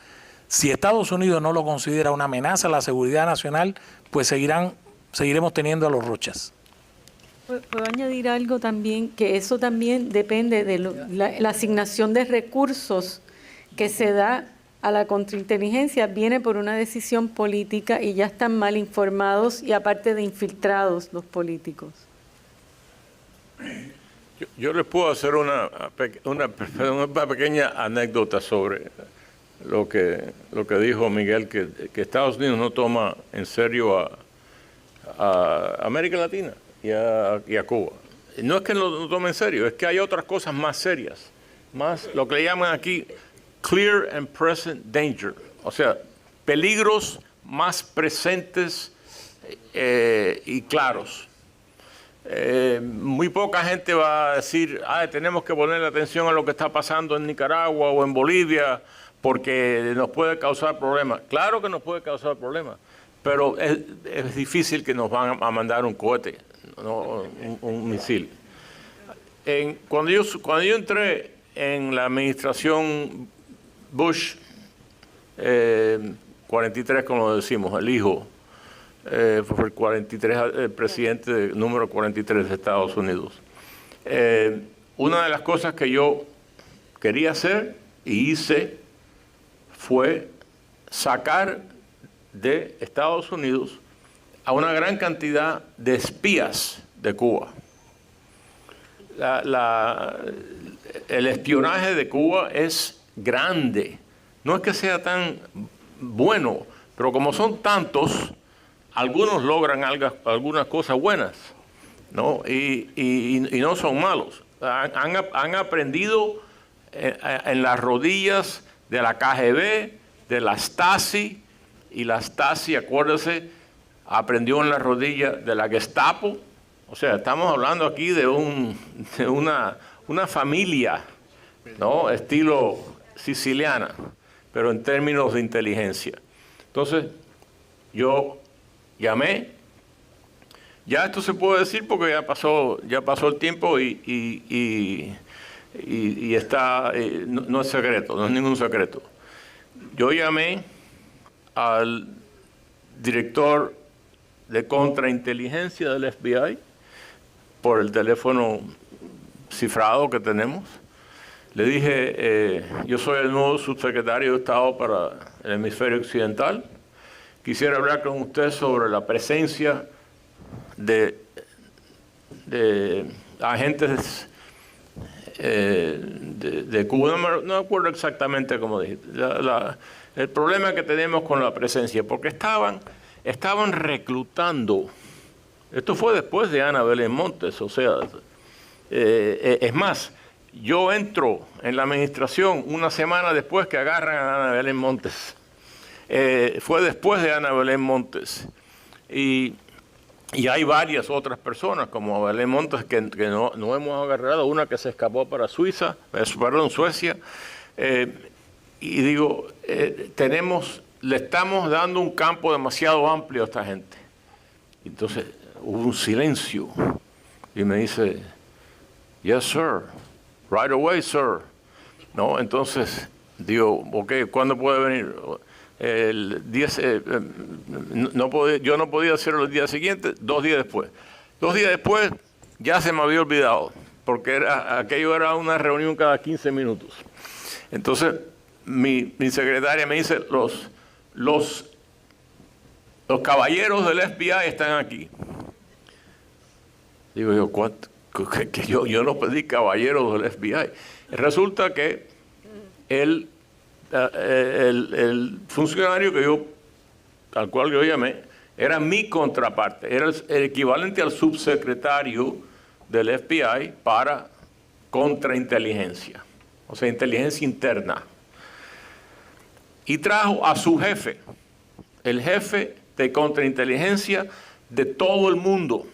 Si Estados Unidos no lo considera una amenaza a la seguridad nacional, pues seguiremos teniendo a los Rochas. ¿Puedo añadir algo también? Que eso también depende de la asignación de recursos que se da a la contrainteligencia, viene por una decisión política y ya están mal informados y aparte de infiltrados los políticos. Yo les puedo hacer una pequeña anécdota sobre lo que dijo Miguel, que Estados Unidos no toma en serio a América Latina y a Cuba. No es que no lo tome en serio, es que hay otras cosas más serias, más lo que le llaman aquí clear and present danger, o sea, peligros más presentes y claros. Muy poca gente va a decir, tenemos que poner atención a lo que está pasando en Nicaragua o en Bolivia porque nos puede causar problemas. Claro que nos puede causar problemas, pero es difícil que nos van a mandar un cohete, no, un misil. Cuando yo entré en la administración Bush 43, como lo decimos, el hijo, fue el 43, el presidente número 43 de Estados Unidos. Una de las cosas que yo quería hacer y hice fue sacar de Estados Unidos a una gran cantidad de espías de Cuba. El espionaje de Cuba es grande. No es que sea tan bueno, pero como son tantos, algunos logran algunas cosas buenas, ¿no? Y no son malos. Han aprendido en las rodillas de la KGB, de la Stasi, y la Stasi, acuérdese, aprendió en la rodilla de la Gestapo. O sea, estamos hablando aquí de una familia, ¿no? Estilo siciliana, pero en términos de inteligencia. Entonces, yo llamé. Ya esto se puede decir porque ya pasó el tiempo y está, no es secreto, no es ningún secreto. Yo llamé al director de contrainteligencia del FBI por el teléfono cifrado que tenemos. Le dije, yo soy el nuevo subsecretario de Estado para el hemisferio occidental. Quisiera hablar con usted sobre la presencia de agentes de Cuba. No me acuerdo exactamente cómo dije. El problema que tenemos con la presencia, porque estaban reclutando. Esto fue después de Ana Belén Montes, o sea, es más, yo entro en la administración una semana después que agarran a Ana Belén Montes. Fue después de Ana Belén Montes. Y hay varias otras personas, como Belén Montes, que no hemos agarrado, una que se escapó para Suecia. Y digo, le estamos dando un campo demasiado amplio a esta gente. Entonces hubo un silencio y me dice, yes, sir, right away, sir. ¿No? Entonces digo, ok, ¿cuándo puede venir? Yo no podía hacerlo el día siguiente, 2 días después. 2 días después ya se me había olvidado, porque aquello era una reunión cada 15 minutos. Entonces mi secretaria me dice, los caballeros del FBI están aquí. Digo yo, ¿cuánto? Que yo no pedí caballeros del FBI. Resulta que el funcionario al cual yo llamé era mi contraparte, era el equivalente al subsecretario del FBI para contrainteligencia, o sea, inteligencia interna. Y trajo a su jefe, el jefe de contrainteligencia de todo el mundo.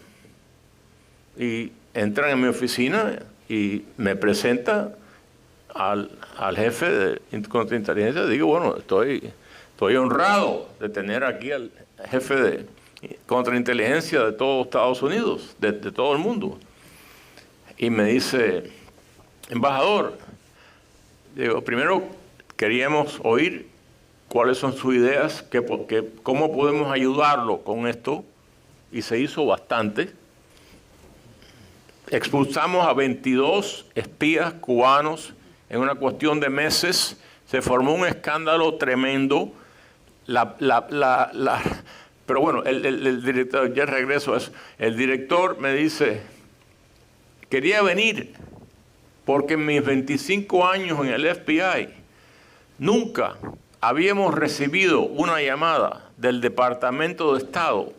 Y entran en mi oficina y me presenta al jefe de contrainteligencia. Digo, bueno, estoy honrado de tener aquí al jefe de contrainteligencia de todo Estados Unidos, de todo el mundo. Y me dice, embajador, digo, primero queríamos oír cuáles son sus ideas, cómo podemos ayudarlo con esto, y se hizo bastante. Expulsamos a 22 espías cubanos en una cuestión de meses. Se formó un escándalo tremendo. Pero bueno, el director, ya regreso a eso. El director me dice, quería venir porque en mis 25 años en el FBI nunca habíamos recibido una llamada del Departamento de Estado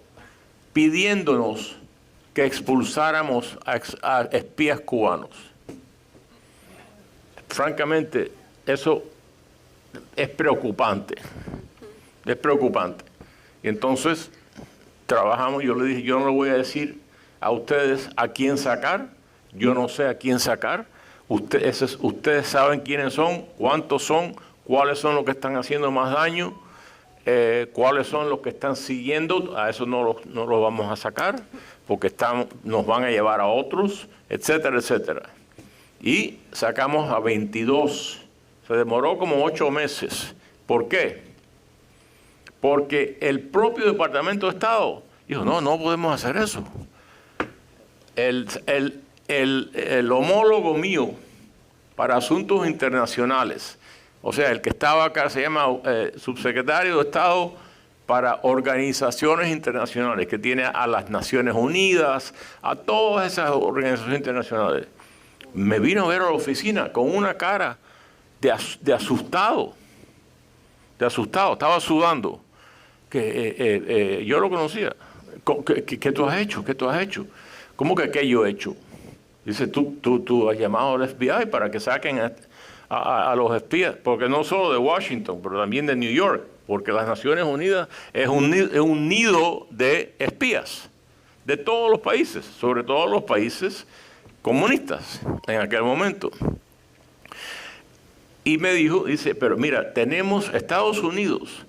pidiéndonos que expulsáramos a espías cubanos. Francamente, eso es preocupante. Es preocupante. Y entonces trabajamos, yo le dije, yo no le voy a decir a ustedes a quién sacar, yo no sé a quién sacar, ustedes saben quiénes son, cuántos son, cuáles son los que están haciendo más daño, cuáles son los que están siguiendo, a eso no los vamos a sacar, porque nos van a llevar a otros, etcétera, etcétera. Y sacamos a 22. Se demoró como 8 meses. ¿Por qué? Porque el propio Departamento de Estado dijo, no podemos hacer eso. El homólogo mío para asuntos internacionales, o sea, el que estaba acá se llama subsecretario de Estado para organizaciones internacionales, que tiene a las Naciones Unidas, a todas esas organizaciones internacionales. Me vino a ver a la oficina con una cara de asustado. De asustado, estaba sudando. Yo lo conocía. ¿Qué tú has hecho? ¿Qué tú has hecho? ¿Cómo que qué yo he hecho? Dice, tú has llamado al FBI para que saquen a los espías, porque no solo de Washington, pero también de New York, porque las Naciones Unidas es un nido de espías de todos los países, sobre todo los países comunistas en aquel momento. Y me dice, pero mira, Estados Unidos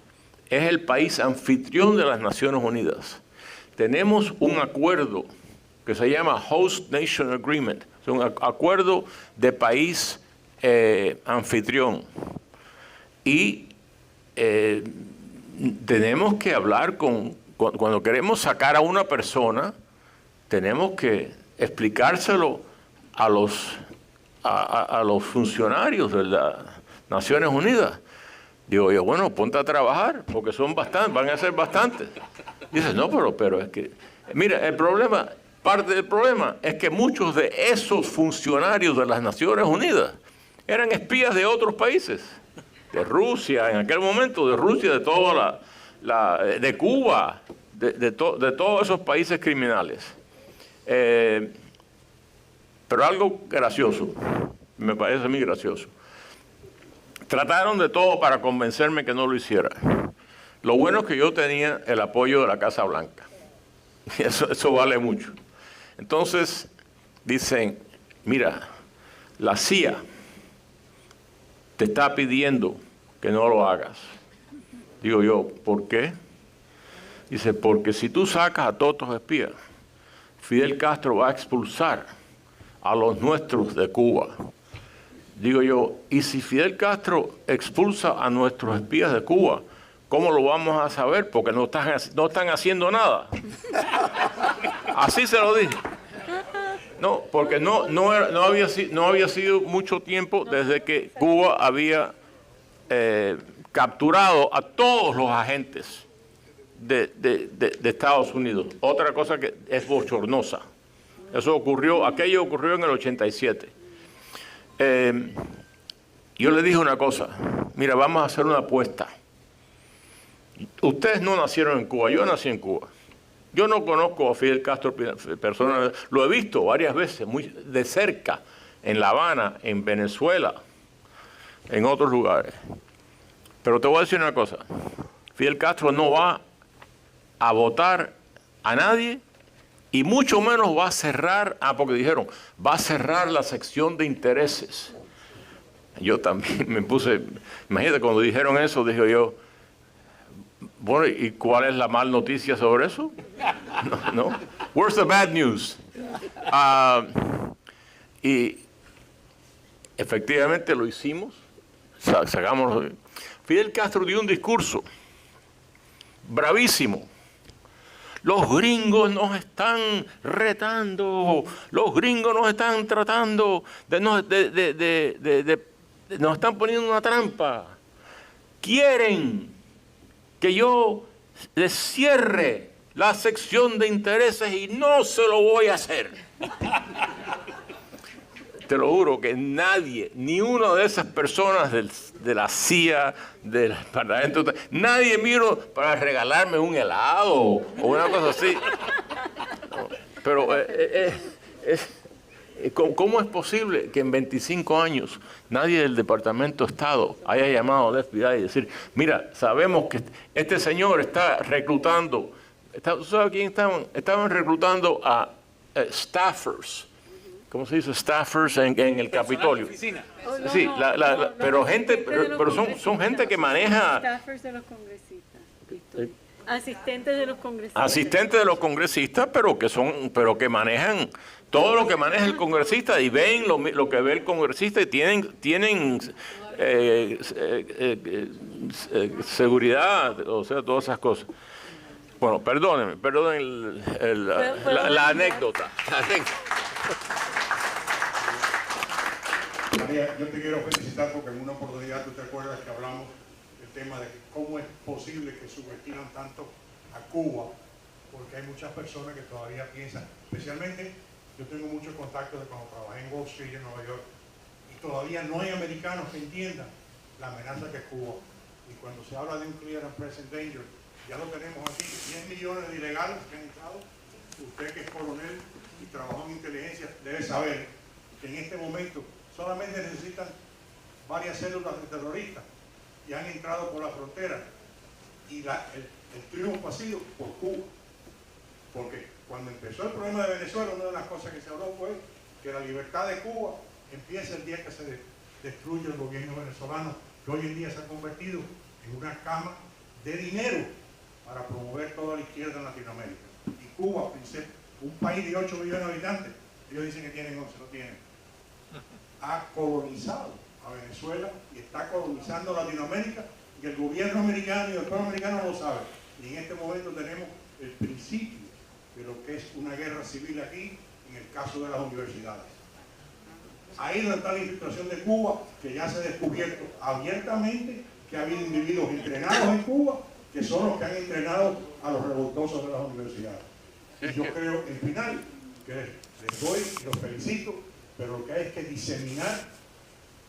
es el país anfitrión de las Naciones Unidas. Tenemos un acuerdo que se llama Host Nation Agreement, es un acuerdo de país anfitrión. Y tenemos que hablar con cuando queremos sacar a una persona, tenemos que explicárselo a los funcionarios de las Naciones Unidas. Digo yo, bueno, ponte a trabajar, porque son bastantes, van a ser bastantes. Dice, no, pero es que, mira, parte del problema es que muchos de esos funcionarios de las Naciones Unidas eran espías de otros países, de Rusia, en aquel momento, de Rusia, de toda de Cuba, de todos esos países criminales. Pero algo gracioso, me parece a mí gracioso. Trataron de todo para convencerme que no lo hiciera. Lo bueno es que yo tenía el apoyo de la Casa Blanca. Y eso vale mucho. Entonces, dicen, mira, la CIA te está pidiendo que no lo hagas. Digo yo, ¿por qué? Dice, porque si tú sacas a todos los espías, Fidel Castro va a expulsar a los nuestros de Cuba. Digo yo, ¿y si Fidel Castro expulsa a nuestros espías de Cuba, cómo lo vamos a saber? Porque no están haciendo nada. Así se lo dije. No, porque no había sido mucho tiempo desde que Cuba había capturado a todos los agentes de Estados Unidos. Otra cosa que es bochornosa. Aquello ocurrió en el 87. Yo le dije una cosa, mira, vamos a hacer una apuesta. Ustedes no nacieron en Cuba, yo nací en Cuba. Yo no conozco a Fidel Castro personalmente, lo he visto varias veces, muy de cerca, en La Habana, en Venezuela, en otros lugares. Pero te voy a decir una cosa, Fidel Castro no va a votar a nadie y mucho menos va a cerrar, porque dijeron, va a cerrar la sección de intereses. Yo también me puse, imagínate, cuando dijeron eso, dije yo, bueno, ¿y cuál es la mal noticia sobre eso? No. Where's the bad news? Y efectivamente lo hicimos, sacamos. Fidel Castro dio un discurso bravísimo. Los gringos nos están retando, los gringos nos están tratando, nos están poniendo una trampa. Quieren que yo les cierre la sección de intereses y no se lo voy a hacer. Te lo juro que nadie, ni una de esas personas de la CIA, del Parlamento, nadie vino para regalarme un helado o una cosa así. Pero, ¿cómo es posible que en 25 años nadie del Departamento de Estado haya llamado al FBI y decir, mira, sabemos que este señor está reclutando, ¿tú sabes quién estaban? Estaban reclutando a staffers. ¿Cómo se dice? Staffers en el Capitolio. Sí, pero son gente que maneja. Staffers de los congresistas. Asistentes de los congresistas. Asistentes de los congresistas, pero que manejan todo lo que maneja el congresista y ven lo que ve el congresista y tienen seguridad, o sea, todas esas cosas. Bueno, perdonen la anécdota. María, yo te quiero felicitar porque en una oportunidad tú te acuerdas que hablamos del tema de cómo es posible que subestiman tanto a Cuba, porque hay muchas personas que todavía piensan, especialmente yo tengo muchos contactos de cuando trabajé en Wall Street en Nueva York, y todavía no hay americanos que entiendan la amenaza que es Cuba. Y cuando se habla de un clear and present danger, ya lo tenemos aquí, 10 millones de ilegales que han entrado. Usted que es coronel y trabajó en inteligencia debe saber que en este momento solamente necesitan varias células de terroristas y han entrado por la frontera. Y el triunfo ha sido por Cuba. Porque cuando empezó el problema de Venezuela, una de las cosas que se habló fue que la libertad de Cuba empieza el día que se destruye el gobierno venezolano, que hoy en día se ha convertido en una cama de dinero para promover toda la izquierda en Latinoamérica. Y Cuba, un país de 8 millones de habitantes, ellos dicen que tienen 11, no tienen, ha colonizado a Venezuela y está colonizando Latinoamérica, y el gobierno americano y el pueblo americano lo sabe. Y en este momento tenemos el principio de lo que es una guerra civil aquí, en el caso de las universidades. Ahí donde está la infiltración de Cuba, que ya se ha descubierto abiertamente que ha habido individuos entrenados en Cuba, que son los que han entrenado a los revoltosos de las universidades. Y yo creo, en final, que les doy y los felicito, pero lo que hay es que diseminar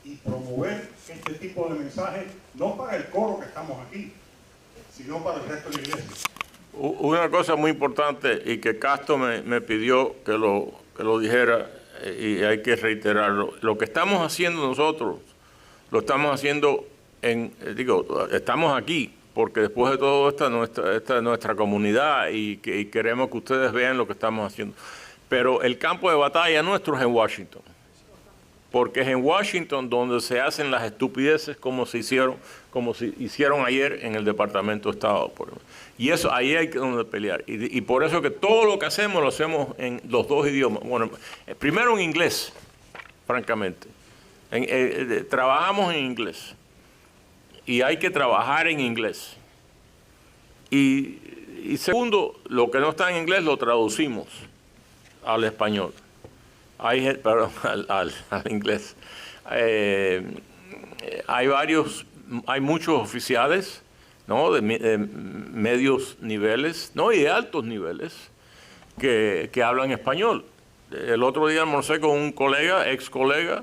y promover este tipo de mensajes, no para el coro que estamos aquí, sino para el resto de la iglesia. Una cosa muy importante y que Castro me pidió que lo dijera, y hay que reiterarlo. Lo que estamos haciendo nosotros, lo estamos haciendo estamos aquí, porque después de todo esta es nuestra comunidad y queremos que ustedes vean lo que estamos haciendo. Pero el campo de batalla nuestro es en Washington, porque es en Washington donde se hacen las estupideces como se hicieron ayer en el Departamento de Estado, por ejemplo. Y eso, ahí hay donde pelear. Y por eso que todo lo que hacemos lo hacemos en los dos idiomas. Bueno, primero en inglés, francamente. Trabajamos en inglés. Y hay que trabajar en inglés. Y segundo, lo que no está en inglés lo traducimos al español. Perdón, al inglés. Hay muchos oficiales, ¿no? de medios niveles, ¿no? y de altos niveles, que hablan español. El otro día almorcé con un colega, ex colega,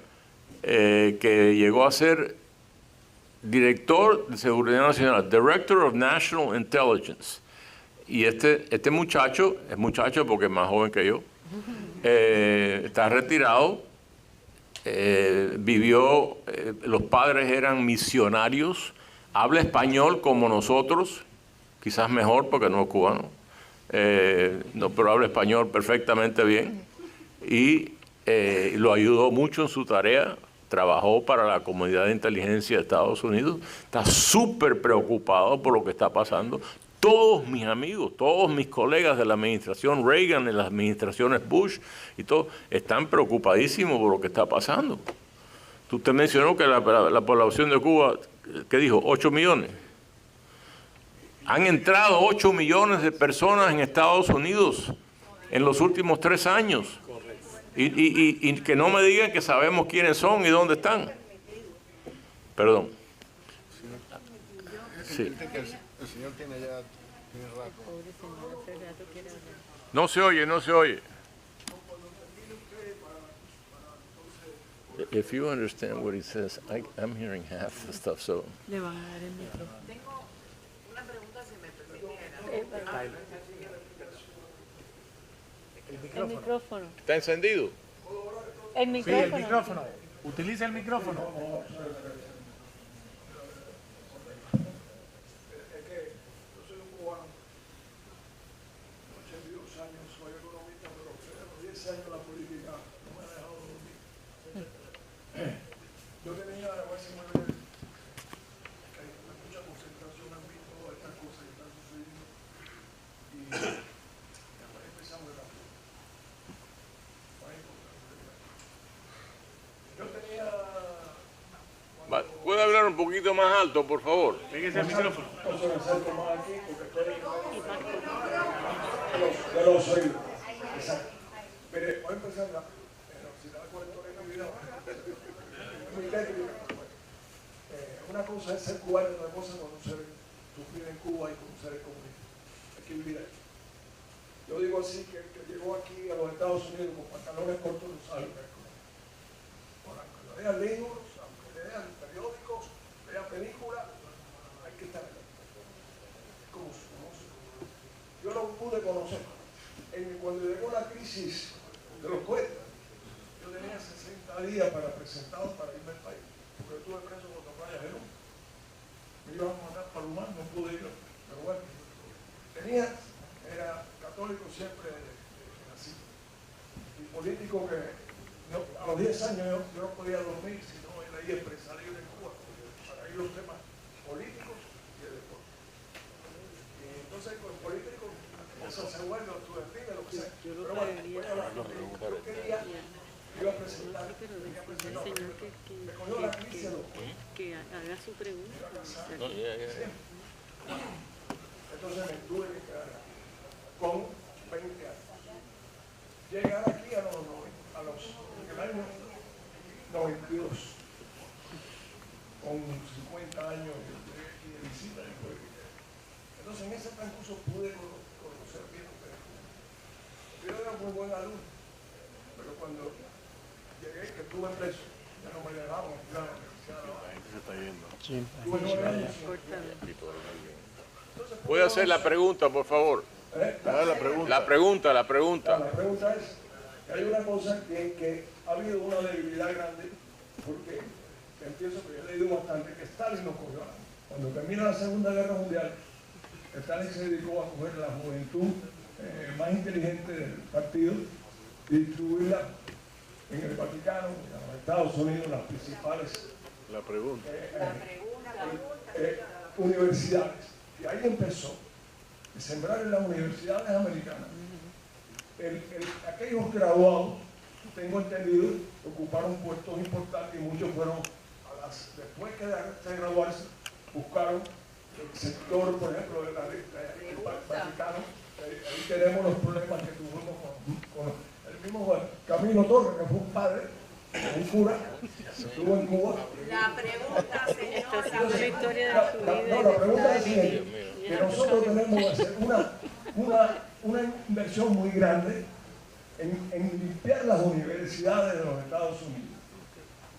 que llegó a ser director de Seguridad Nacional, Director of National Intelligence. Y este muchacho, es muchacho porque es más joven que yo, está retirado, los padres eran misionarios, habla español como nosotros, quizás mejor porque no es cubano, pero habla español perfectamente bien y lo ayudó mucho en su tarea. Trabajó para la comunidad de inteligencia de Estados Unidos, está súper preocupado por lo que está pasando. Todos mis amigos, todos mis colegas de la administración Reagan, de las administraciones Bush y todo, están preocupadísimos por lo que está pasando. Usted mencionó que la población de Cuba, ¿qué dijo? 8 millones. Han entrado 8 millones de personas en Estados Unidos en los últimos 3 años. Y que no me digan que sabemos quiénes son y dónde están. Perdón. Sí. El señor tiene rato. No se oye, no se oye. If you understand what he says, I'm hearing half the stuff, so... Le van a dar el micrófono. Tengo una pregunta, si me permite. El micrófono. ¿Está encendido? El micrófono. Sí, el micrófono. Utiliza el micrófono. Es que yo soy un cubano, 82 años, soy economista, pero a los 10 años la política no me ha dejado dormir. Yo tenía, voy a decir muy bien, que hay mucha concentración en mí, todas estas cosas que están sucediendo. Y empezamos de la yo tenía... ¿Puede hablar un poquito más alto, por favor? Pégese el micrófono. Entonces me acerco más aquí porque estoy de los oídos. Exacto. Mire, voy a empezar en la Universidad de Conectividad. Muy técnica. Una cosa es ser cubano y otra cosa es conocer, sufrir en Cuba y conocer el comunismo. Hay que vivir ahí. Yo digo así que el que llegó aquí a los Estados Unidos con pantalones cortos no sabe lo que es comunismo. Aunque lean libros, aunque lean periódicos, lean películas, hay que estar ahí. ¿Cómo se conoce? Yo lo pude conocer. Cuando llegó la crisis de los cohetes, yo tenía 60 días para presentados para irme al país, porque estuve preso por Playa Jerón. Me iban a matar para humano, no pude ir, pero bueno. Era católico siempre así. Y político que a los 10 años yo no podía dormir, sino era ahí empresario en Cuba, para ir los temas políticos y de deporte. Y entonces con el político, eso se vuelve estudiantil, lo que sea. Pero bueno, yo quería, iba a presentar, me cogió la crisis de los que haga su pregunta. entonces me tuve que quedar aquí. con 20 años. Llegar aquí en el año 92, con 50 años de visita. Entonces, en ese transcurso pude conocer bien ustedes. Yo era muy buen alumno, pero cuando llegué, que estuve preso, ya no me dejaban entrar a la universidad. La gente se está yendo. Tuve 9 años. Voy a hacer la pregunta, por favor. Haga la pregunta. La pregunta. La pregunta es que hay una cosa que ha habido una debilidad grande, porque empiezo, que he leído bastante, que Stalin nos cogió. Cuando termina la Segunda Guerra Mundial, Stalin se dedicó a coger la juventud más inteligente del partido y distribuirla en el Vaticano, en los Estados Unidos, las principales La pregunta. universidades. Y ahí empezó a sembrar en las universidades americanas. Aquellos graduados, tengo entendido, ocuparon puestos importantes y muchos fueron, después de graduarse, buscaron el sector, por ejemplo, del Vaticano. Ahí tenemos los problemas que tuvimos con el mismo Camilo Torres, que fue un padre, un cura, estuvo en Cuba. La pregunta, señor. La historia de su vida. No, la pregunta es la siguiente, que nosotros tenemos que hacer una inversión muy grande en limpiar las universidades de los Estados Unidos,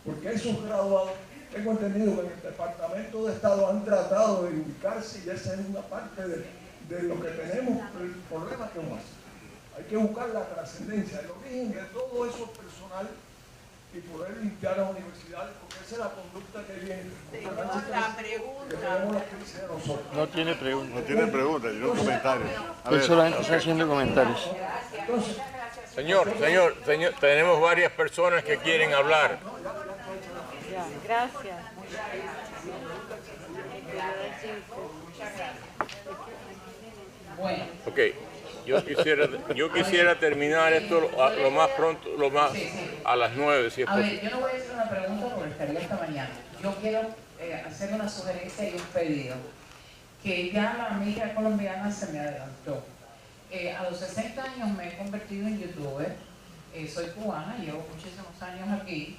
porque esos graduados, tengo entendido que en el Departamento de Estado han tratado de ubicarse y esa es una parte de lo que tenemos, el problema que más. Hay que buscar la trascendencia, el origen de todo eso personal y poder limpiar las universidades, porque esa es la conducta que viene. La pregunta. Que tenemos la crisis de nosotros. No tiene pregunta. No tiene pregunta, tiene un comentario. A Él ver, solamente está haciendo comentarios. Entonces, Señor, tenemos varias personas que quieren hablar. Ya, gracias. Bueno, Ok, yo quisiera terminar esto lo más pronto, a las 9, si es a ver, posible. yo no voy a hacer una pregunta porque estaría esta mañana. Yo quiero hacer una sugerencia y un pedido. Que ya la amiga colombiana se me adelantó. A los 60 años me he convertido en youtuber. Soy cubana, llevo muchísimos años aquí.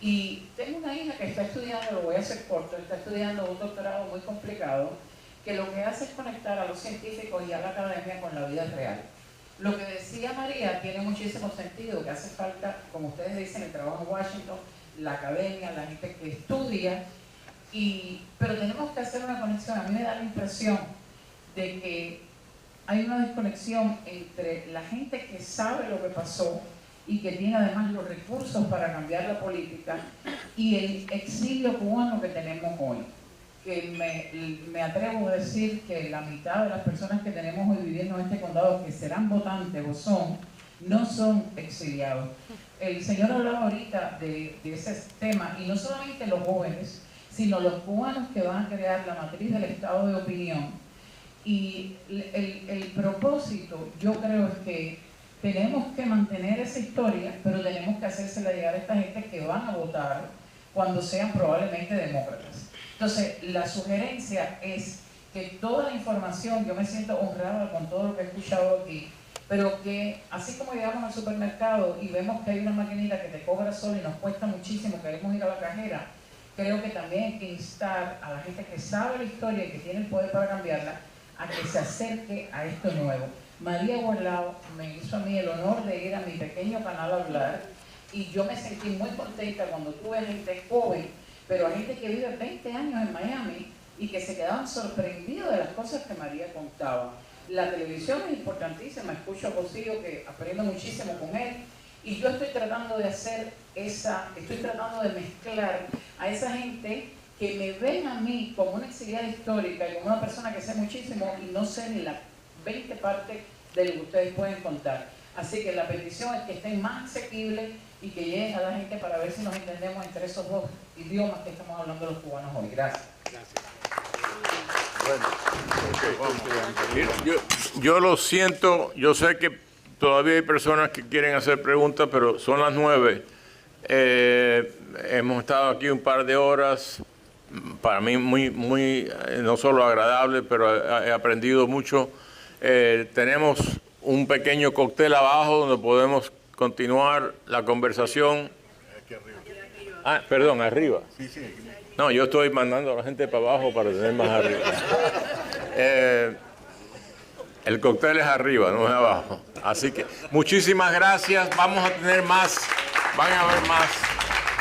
Y tengo una hija que está estudiando, lo voy a hacer corto, está estudiando un doctorado muy complicado, que lo que hace es conectar a los científicos y a la academia con la vida real. Lo que decía María tiene muchísimo sentido, que hace falta, como ustedes dicen, el trabajo en Washington, la academia, la gente que estudia, pero tenemos que hacer una conexión. A mí me da la impresión de que hay una desconexión entre la gente que sabe lo que pasó y que tiene además los recursos para cambiar la política y el exilio cubano que tenemos hoy. Que me atrevo a decir que la mitad de las personas que tenemos hoy viviendo en este condado, que serán votantes o son, no son exiliados. El señor hablaba ahorita de ese tema, y no solamente los jóvenes, sino los cubanos que van a crear la matriz del estado de opinión. Y el propósito, yo creo, es que tenemos que mantener esa historia, pero tenemos que hacérsela llegar a esta gente que van a votar cuando sean probablemente demócratas. Entonces, la sugerencia es que toda la información, yo me siento honrada con todo lo que he escuchado aquí, pero que así como llegamos al supermercado y vemos que hay una maquinita que te cobra solo y nos cuesta muchísimo, queremos ir a la cajera, creo que también hay que instar a la gente que sabe la historia y que tiene el poder para cambiarla, a que se acerque a esto nuevo. María Guarlao me hizo a mí el honor de ir a mi pequeño canal a hablar, y yo me sentí muy contenta cuando tuve gente joven, pero gente que vive 20 años en Miami y que se quedaban sorprendidos de las cosas que María contaba. La televisión es importantísima, escucho a Pocillo que aprendo muchísimo con él, y yo estoy tratando de estoy tratando de mezclar a esa gente que me ven a mí como una exiliada histórica y como una persona que sé muchísimo y no sé ni la 20 partes de lo que ustedes pueden contar. Así que la petición es que estén más asequibles y que lleguen a la gente para ver si nos entendemos entre esos dos idiomas que estamos hablando los cubanos hoy. Gracias. Yo lo siento, yo sé que todavía hay personas que quieren hacer preguntas, pero son las 9. Hemos estado aquí un par de horas, para mí muy no solo agradable, pero he aprendido mucho. tenemos un pequeño cóctel abajo donde podemos continuar la conversación. Ah, perdón, arriba. No, yo estoy mandando a la gente para abajo para tener más arriba. El cóctel es arriba, no es abajo. Así que muchísimas gracias. Vamos a tener más, van a haber más.